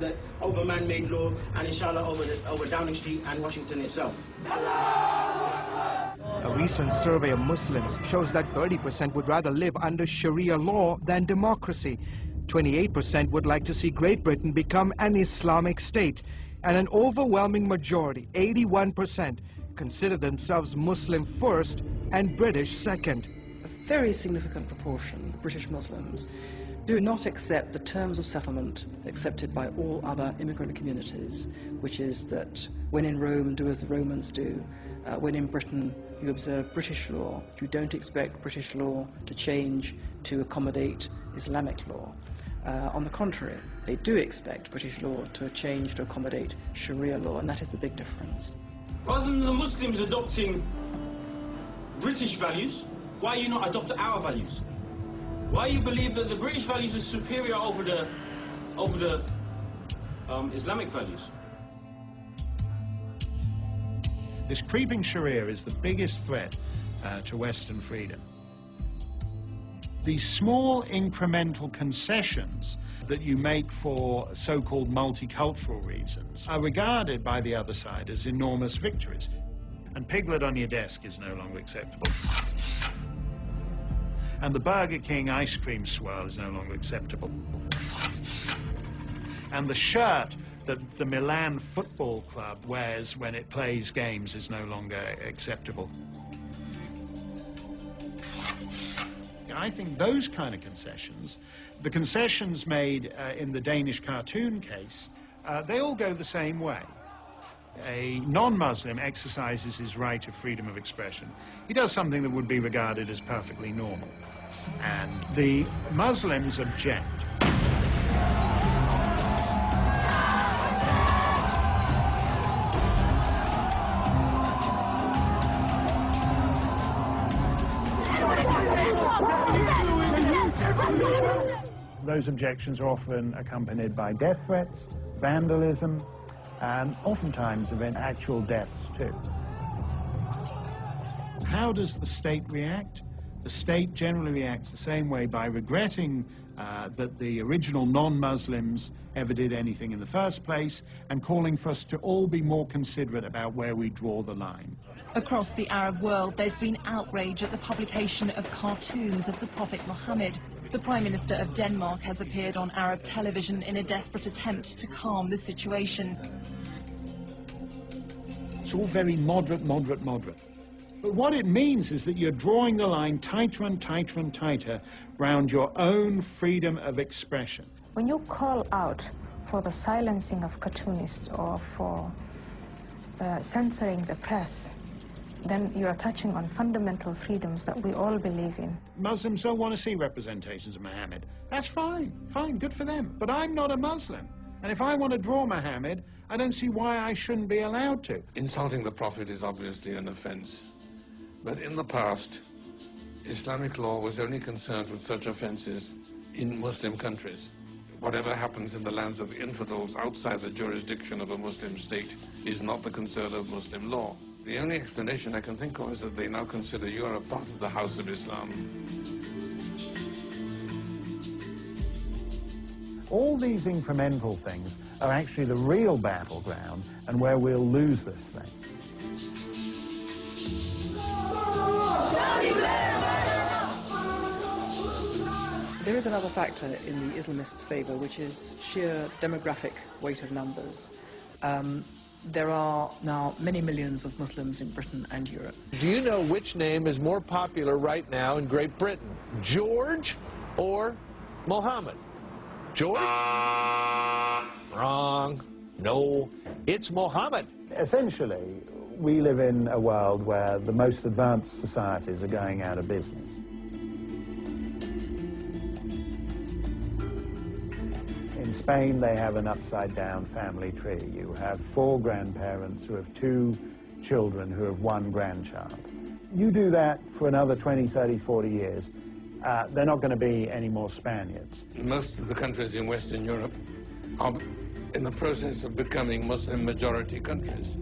man-made law, and inshallah over Downing Street and Washington itself. A recent survey of Muslims shows that 30% would rather live under Sharia law than democracy. 28% would like to see Great Britain become an Islamic state, and an overwhelming majority, 81%, consider themselves Muslim first and British second. A very significant proportion of British Muslims do not accept the terms of settlement accepted by all other immigrant communities, which is that when in Rome, do as the Romans do. When in Britain, you observe British law. You don't expect British law to change to accommodate Islamic law. On the contrary, they do expect British law to change to accommodate Sharia law, and that is the big difference. Rather than the Muslims adopting British values, why you not adopt our values? Why you believe that the British values are superior over the Islamic values? This creeping Sharia is the biggest threat to Western freedom. These small incremental concessions that you make for so-called multicultural reasons are regarded by the other side as enormous victories. And Piglet on your desk is no longer acceptable. And the Burger King ice cream swirl is no longer acceptable. And the shirt that the Milan Football Club wears when it plays games is no longer acceptable. I think those kind of concessions, the concessions made in the Danish cartoon case, they all go the same way. A non-Muslim exercises his right of freedom of expression. He does something that would be regarded as perfectly normal. And the Muslims object. Those objections are often accompanied by death threats, vandalism, and oftentimes event actual deaths too. How does the state react? The state generally reacts the same way, by regretting that the original non-Muslims ever did anything in the first place, and calling for us to all be more considerate about where we draw the line. Across the Arab world, there's been outrage at the publication of cartoons of the Prophet Muhammad. The Prime Minister of Denmark has appeared on Arab television in a desperate attempt to calm the situation. It's all very moderate, moderate, moderate. But what it means is that you're drawing the line tighter and tighter and tighter round your own freedom of expression. When you call out for the silencing of cartoonists or for censoring the press, then you are touching on fundamental freedoms that we all believe in. Muslims don't want to see representations of Muhammad. That's fine, fine, good for them. But I'm not a Muslim. And if I want to draw Muhammad, I don't see why I shouldn't be allowed to. Insulting the Prophet is obviously an offense. But in the past, Islamic law was only concerned with such offenses in Muslim countries. Whatever happens in the lands of infidels outside the jurisdiction of a Muslim state is not the concern of Muslim law. The only explanation I can think of is that they now consider you are a part of the House of Islam. All these incremental things are actually the real battleground and where we'll lose this thing. There is another factor in the Islamists' favour, which is sheer demographic weight of numbers. There are now many millions of Muslims in Britain and Europe. Do you know which name is more popular right now in Great Britain? George or Mohammed? George? Wrong. No, it's Mohammed. Essentially, we live in a world where the most advanced societies are going out of business. In Spain, they have an upside-down family tree. You have 4 grandparents who have 2 children who have 1 grandchild. You do that for another 20, 30, 40 years, they're not going to be any more Spaniards. Most of the countries in Western Europe are in the process of becoming Muslim-majority countries.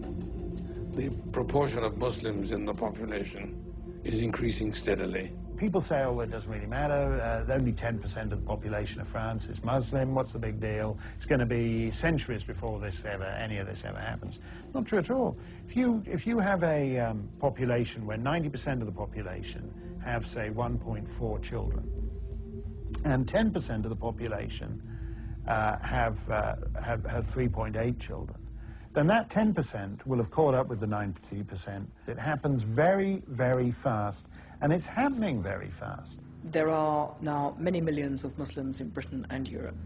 The proportion of Muslims in the population is increasing steadily. People say, oh, it doesn't really matter. Only 10% of the population of France is Muslim. What's the big deal? It's going to be centuries before any of this ever happens. Not true at all. If you have a population where 90% of the population have, say, 1.4 children, and 10% of the population have 3.8 children, then that 10% will have caught up with the 90%. It happens very, very fast, and it's happening very fast. There are now many millions of Muslims in Britain and Europe.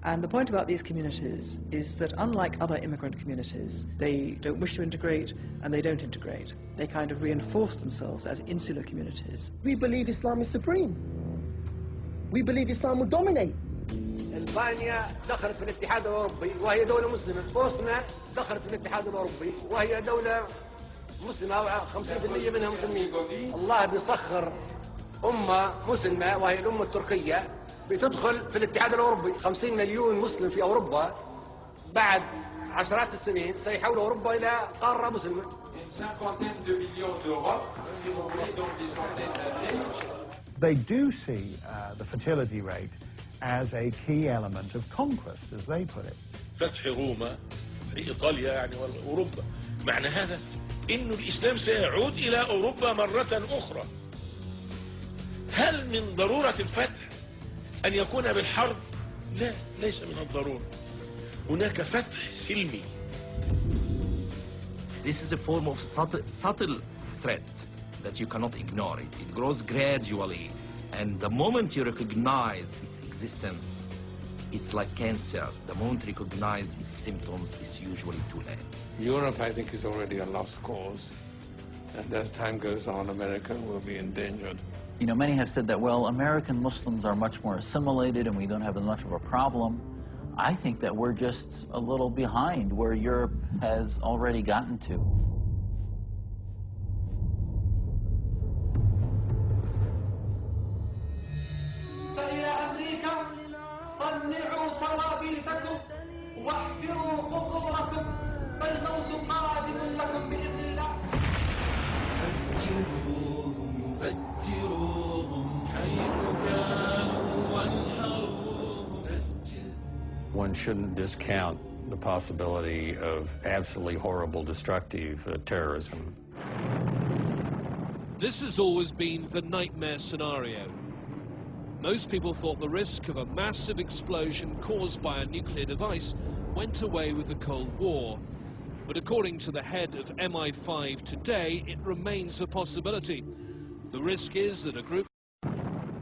And the point about these communities is that unlike other immigrant communities, they don't wish to integrate and they don't integrate. They kind of reinforce themselves as insular communities. We believe Islam is supreme. We believe Islam will dominate. ألبانيا دخلت في الاتحاد الأوروبي وهي دولة مسلمة. بوسنا دخلت في الاتحاد الأوروبي وهي دولة مسلمة 50% منها مسلمين. الله بيسخر أمة مسلمة وهي الأمة التركية بتدخل في الاتحاد الأوروبي. 50 مليون مسلم في أوروبا بعد عشرات السنين سيحول أوروبا إلى قارة مسلمة. They do see the fertility rate as a key element of conquest, as they put it. فتح روما إيطاليا يعني أوروبا معنى هذا إنه الإسلام سيعود إلى أوروبا مرة أخرى. هل من ضرورة الفتح أن يكون بالحرب؟ لا، ليس من الضرورة. هناك فتح سلمي. This is a form of subtle threat that you cannot ignore. It grows gradually, and the moment you recognize its existence, it's like cancer. The moment you recognize its symptoms, it's usually too late. Europe, I think, is already a lost cause. And as time goes on, America will be endangered. You know, many have said that, well, American Muslims are much more assimilated and we don't have as much of a problem. I think that we're just a little behind where Europe has already gotten to. صنعوا توابيتكم واحفروا قبوركم فالموت قادم لكم بإذن الله. فجروهم حيث كانوا وانحروهم. One shouldn't discount the possibility of absolutely horrible, destructive terrorism. This has always been the nightmare scenario. Most people thought the risk of a massive explosion caused by a nuclear device went away with the Cold War. But according to the head of MI5 today, it remains a possibility. The risk is that a group...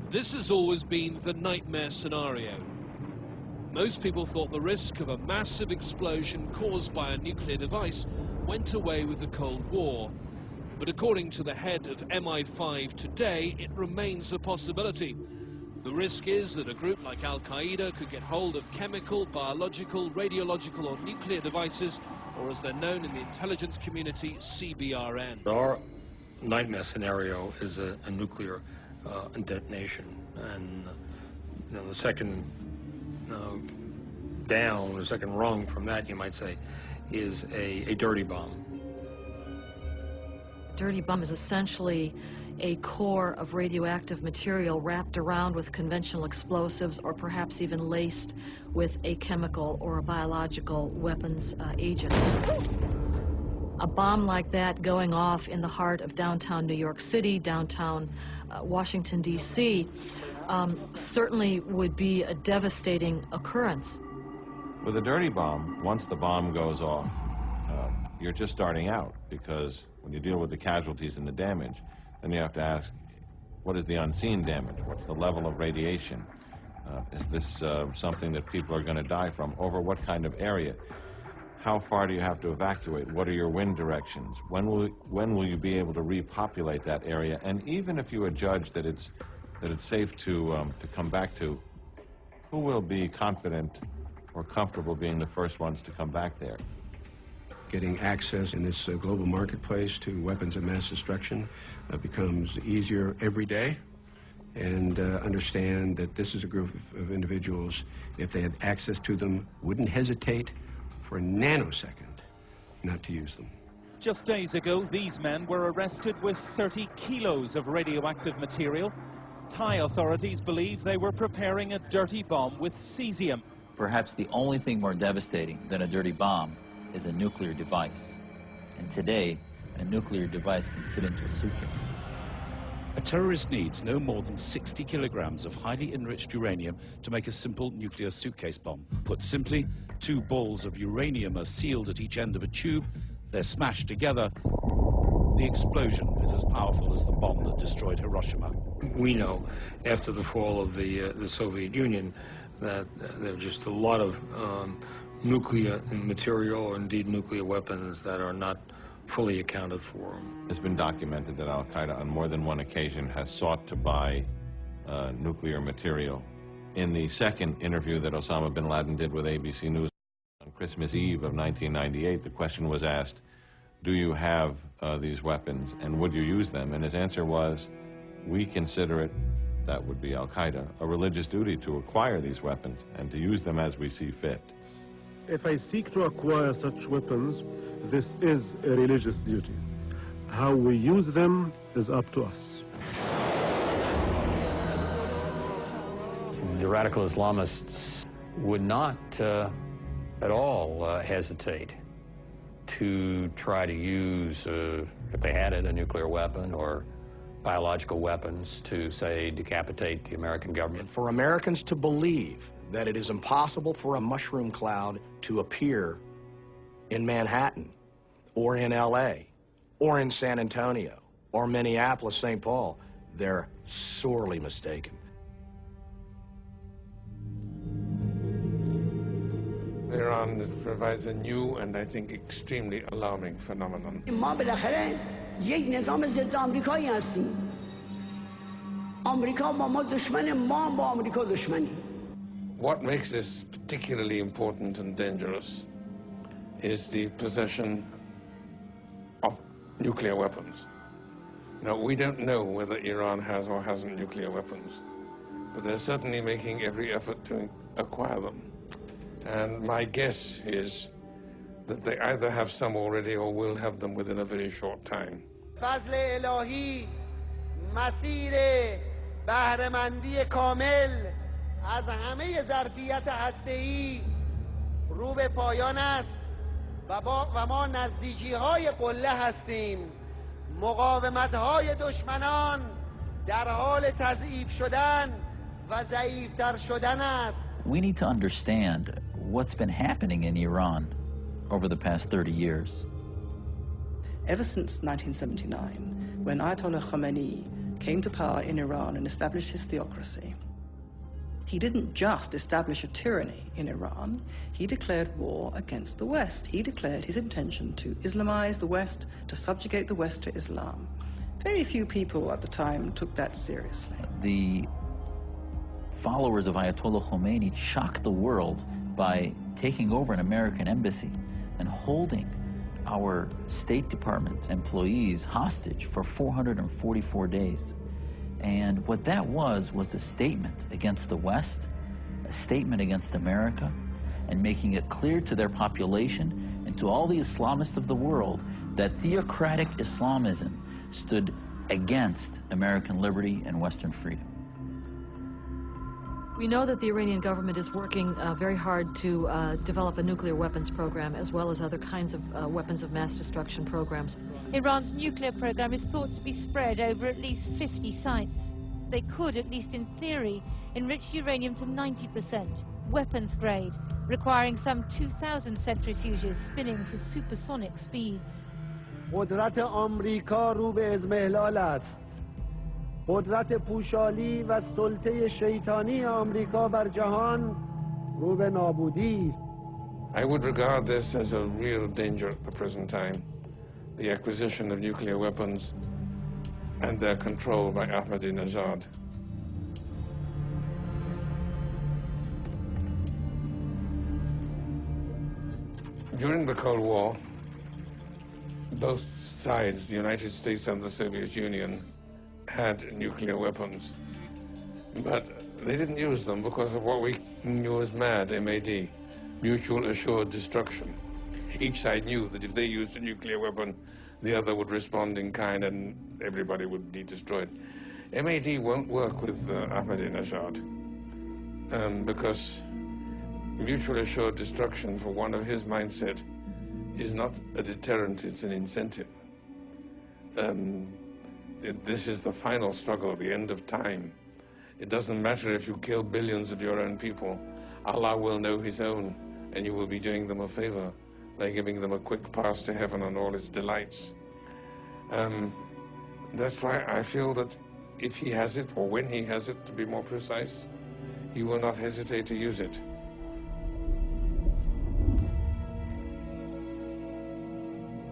This has always been the nightmare scenario. Most people thought the risk of a massive explosion caused by a nuclear device went away with the Cold War. But according to the head of MI5 today, it remains a possibility. The risk is that a group like Al-Qaeda could get hold of chemical, biological, radiological or nuclear devices, or as they're known in the intelligence community, CBRN. Our nightmare scenario is a nuclear detonation. And you know, the second down, the second rung from that, you might say, is a dirty bomb. Dirty bomb is essentially a core of radioactive material wrapped around with conventional explosives, or perhaps even laced with a chemical or a biological weapons agent. A bomb like that going off in the heart of downtown New York City, downtown Washington, D.C., certainly would be a devastating occurrence. With a dirty bomb, once the bomb goes off, you're just starting out, because when you deal with the casualties and the damage, then you have to ask, what is the unseen damage? What's the level of radiation? Is this something that people are going to die from? Over what kind of area? How far do you have to evacuate? What are your wind directions? When will you be able to repopulate that area? And even if you adjudge that it's safe to come back to, who will be confident or comfortable being the first ones to come back there? Getting access in this global marketplace to weapons of mass destruction becomes easier every day, and understand that this is a group of individuals, if they had access to them, wouldn't hesitate for a nanosecond not to use them. Just days ago, these men were arrested with 30 kilos of radioactive material. Thai authorities believe they were preparing a dirty bomb with cesium. Perhaps the only thing more devastating than a dirty bomb is a nuclear device. And today, a nuclear device can fit into a suitcase. A terrorist needs no more than 60 kilograms of highly enriched uranium to make a simple nuclear suitcase bomb. Put simply, 2 balls of uranium are sealed at each end of a tube. They're smashed together. The explosion is as powerful as the bomb that destroyed Hiroshima. We know, after the fall of the Soviet Union, that there are just a lot of nuclear material, or indeed nuclear weapons, that are not fully accounted for. It's been documented that Al-Qaeda on more than one occasion has sought to buy nuclear material. In the second interview that Osama bin Laden did with ABC News on Christmas Eve of 1998, the question was asked, do you have these weapons and would you use them? And his answer was, we consider it, that would be Al-Qaeda, a religious duty to acquire these weapons and to use them as we see fit. If I seek to acquire such weapons, this is a religious duty. How we use them is up to us. The radical Islamists would not at all hesitate to try to use, if they had it, a nuclear weapon or biological weapons to, say, decapitate the American government. For Americans to believe that it is impossible for a mushroom cloud to appear in Manhattan or in LA or in San Antonio or Minneapolis, St. Paul, they're sorely mistaken. Iran provides a new and I think extremely alarming phenomenon. ما بالاخره یک نظام ضد آمریکایی هستیم. آمریکا با ما دشمن، ما با آمریکا دشمنی. What makes this particularly important and dangerous is the possession of nuclear weapons. Now, we don't know whether Iran has or hasn't nuclear weapons, but they're certainly making every effort to acquire them. And my guess is that they either have some already or will have them within a very short time. فضل الهی مسیر بهره‌مندی کامل از همه ظرفیت هسته‌ای رو به پایان است و ما نزدیکی‌های قله هستیم. مقاومت‌های دشمنان در حال تضعیف شدن و ضعیف‌تر شدن است. We need to understand what's been happening in Iran over the past 30 years. Ever since 1979, when Ayatollah Khomeini came to power in Iran and established his theocracy, he didn't just establish a tyranny in Iran, he declared war against the West. He declared his intention to Islamize the West, to subjugate the West to Islam. Very few people at the time took that seriously. The followers of Ayatollah Khomeini shocked the world by taking over an American embassy and holding our State Department employees hostage for 444 days. And what that was a statement against the West, a statement against America, and making it clear to their population and to all the Islamists of the world that theocratic Islamism stood against American liberty and Western freedom. We know that the Iranian government is working very hard to develop a nuclear weapons program, as well as other kinds of weapons of mass destruction programs. Iran's nuclear program is thought to be spread over at least 50 sites. They could, at least in theory, enrich uranium to 90%, weapons grade, requiring some 2,000 centrifuges spinning to supersonic speeds. قدرت آمریکا رو به اضمحلال است. قدرت پوشالی و سلطه شیطانی آمریکا بر جهان رو به نابودی. I would regard this as a real danger at the present time, the acquisition of nuclear weapons and their control by Ahmadinejad. During the Cold War, both sides, the United States and the Soviet Union, had nuclear weapons, but they didn't use them because of what we knew as MAD, M-A-D, mutual assured destruction. Each side knew that if they used a nuclear weapon, the other would respond in kind and everybody would be destroyed. MAD won't work with Ahmadinejad because mutual assured destruction for one of his mindset is not a deterrent, it's an incentive. This is the final struggle, the end of time. It doesn't matter if you kill billions of your own people. Allah will know his own, and you will be doing them a favor by giving them a quick pass to heaven and all its delights. That's why I feel that if he has it, or when he has it, to be more precise, he will not hesitate to use it.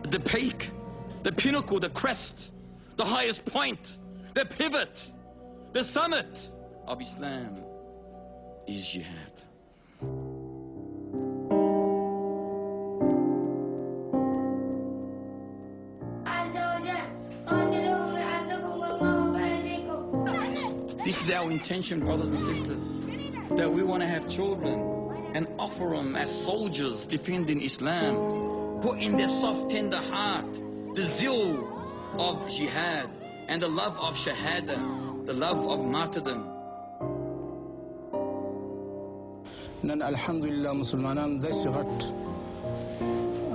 The peak, the pinnacle, the crest, the highest point, the pivot, the summit of Islam is jihad. This is our intention, brothers and sisters, that we want to have children and offer them as soldiers defending Islam, put in their soft, tender heart the zeal of jihad and the love of shahada, the love of martyrdom. نن الحمدلله مسلمانان د صغت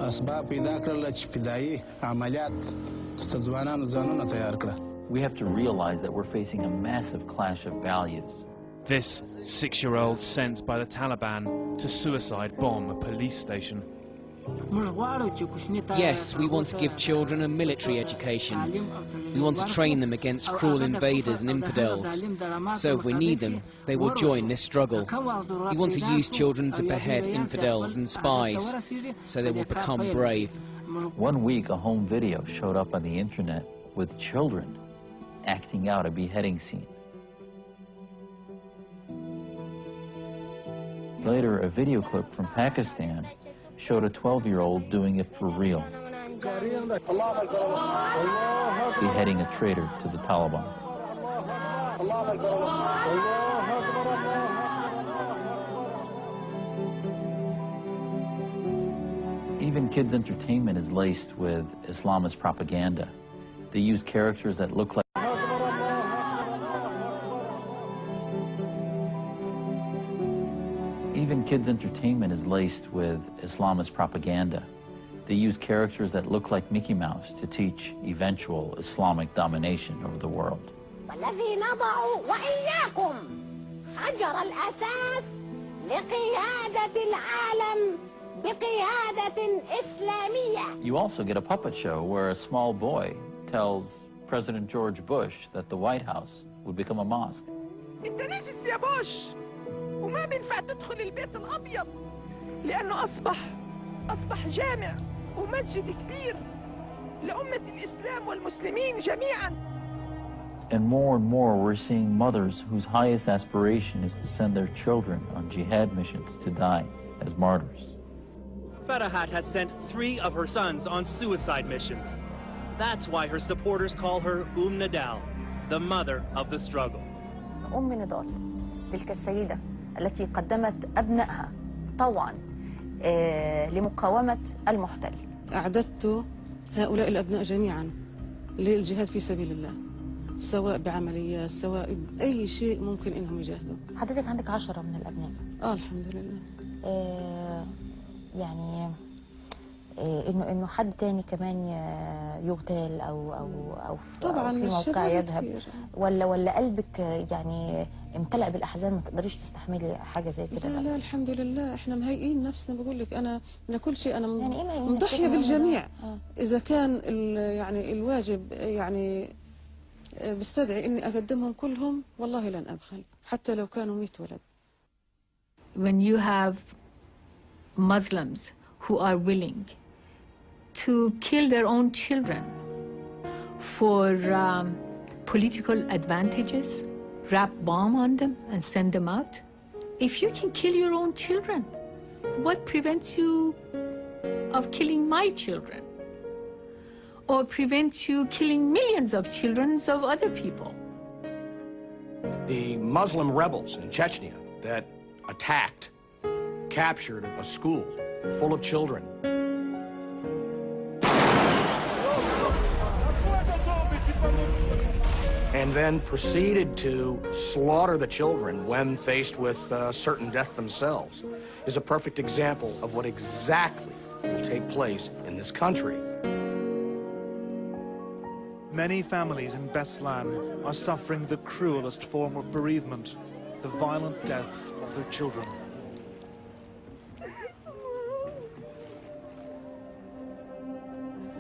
اسباب پیدا کړل چې فدایي عملیات ستځوانانو ځانونه تیار کړل. We have to realize that we're facing a massive clash of values. This 6-year-old sent by the Taliban to suicide bomb a police station. Yes, we want to give children a military education. We want to train them against cruel invaders and infidels. So if we need them, they will join this struggle. We want to use children to behead infidels and spies, so they will become brave. 1 week, a home video showed up on the internet with children acting out a beheading scene. Later, a video clip from Pakistan showed a 12-year-old doing it for real, beheading a traitor to the Taliban. Even kids' entertainment is laced with Islamist propaganda. They use characters that look like Even kids' entertainment is laced with Islamist propaganda. They use characters that look like Mickey Mouse to teach eventual Islamic domination over the world. والذي نضع وإياكم حجر الأساس لقيادة العالم بقيادة إسلامية. You also get a puppet show where a small boy tells President George Bush that the White House would become a mosque. انت نجس يا بوش وما بينفع تدخل البيت الأبيض لأنه أصبح جامع ومسجد كبير لأمة الإسلام والمسلمين جميعا. And more we're seeing mothers whose highest aspiration is to send their children on jihad missions to die as martyrs. Ferahat has sent 3 of her sons on suicide missions. That's why her supporters call her Nadal, the mother of the struggle. نضال تلك السيدة التي قدمت أبنائها طوعا لمقاومة المحتل. أعددت هؤلاء الأبناء جميعا للجهاد في سبيل الله. سواء بعمليات سواء بأي شيء ممكن إنهم يجاهدوا. حضرتك عندك 10 من الأبناء؟ الحمد لله. يعني إنه حد تاني كمان يغتال أو طبعا في موقع يذهب ولا قلبك يعني امتلأ بالأحزان ما تقدريش تستحملي حاجة زي كده؟ لا الحمد لله احنا مهيئين نفسنا. بقول لك أنا كل شيء أنا يعني مضحية بالجميع. إذا كان يعني الواجب يعني بستدعي إني أقدمهم كلهم والله لن أبخل حتى لو كانوا 100 ولد. When you have Muslims who are willing to kill their own children for political advantages, wrap bomb on them and send them out. If you can kill your own children, what prevents you of killing my children? Or prevents you killing millions of children of other people? The Muslim rebels in Chechnya that attacked, captured a school full of children. And then proceeded to slaughter the children when faced with certain death themselves is a perfect example of what exactly will take place in this country. Many families in Beslan are suffering the cruelest form of bereavement, the violent deaths of their children.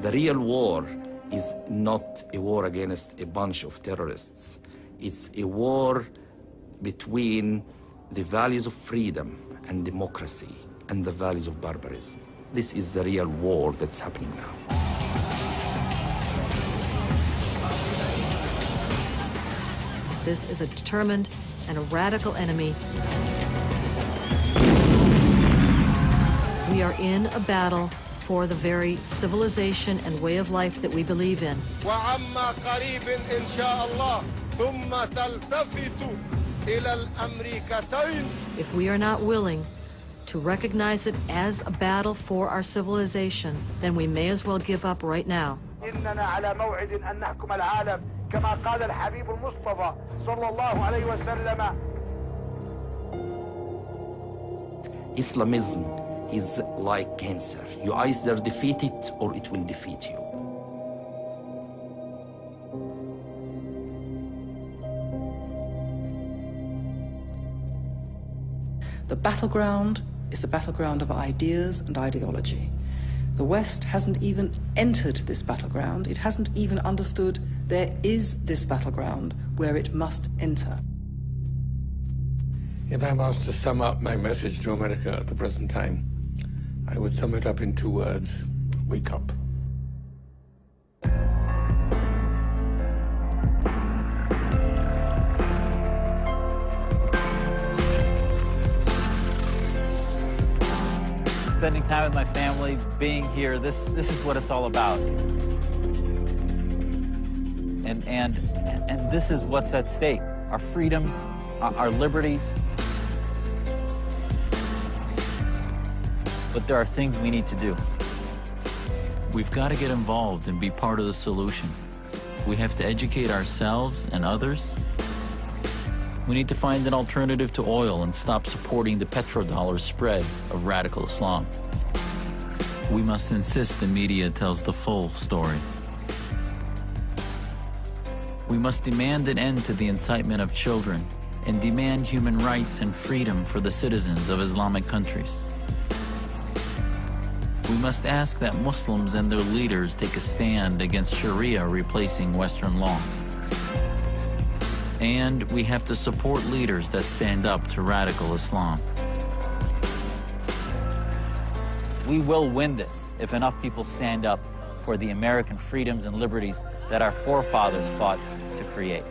The real war is not a war against a bunch of terrorists. It's a war between the values of freedom and democracy and the values of barbarism. This is the real war that's happening now. This is a determined and a radical enemy. We are in a battle for the very civilization and way of life that we believe in. وعما قريب إن شاء الله ثم تلتفت إلى الأمريكتين. If we are not willing to recognize it as a battle for our civilization, then we may as well give up right now. إننا على موعد أن نحكم العالم كما قال الحبيب المصطفى صلى الله عليه وسلم. Islamism is like cancer. You either defeat it or it will defeat you. The battleground is the battleground of ideas and ideology. The West hasn't even entered this battleground. It hasn't even understood there is this battleground where it must enter. If I was to sum up my message to America at the present time, I would sum it up in 2 words: wake up. Spending time with my family, being here, this is what it's all about. And this is what's at stake. Our freedoms, our liberties. But there are things we need to do. We've got to get involved and be part of the solution. We have to educate ourselves and others. We need to find an alternative to oil and stop supporting the petrodollar spread of radical Islam. We must insist the media tells the full story. We must demand an end to the incitement of children and demand human rights and freedom for the citizens of Islamic countries. We must ask that Muslims and their leaders take a stand against Sharia replacing Western law. And we have to support leaders that stand up to radical Islam. We will win this if enough people stand up for the American freedoms and liberties that our forefathers fought to create.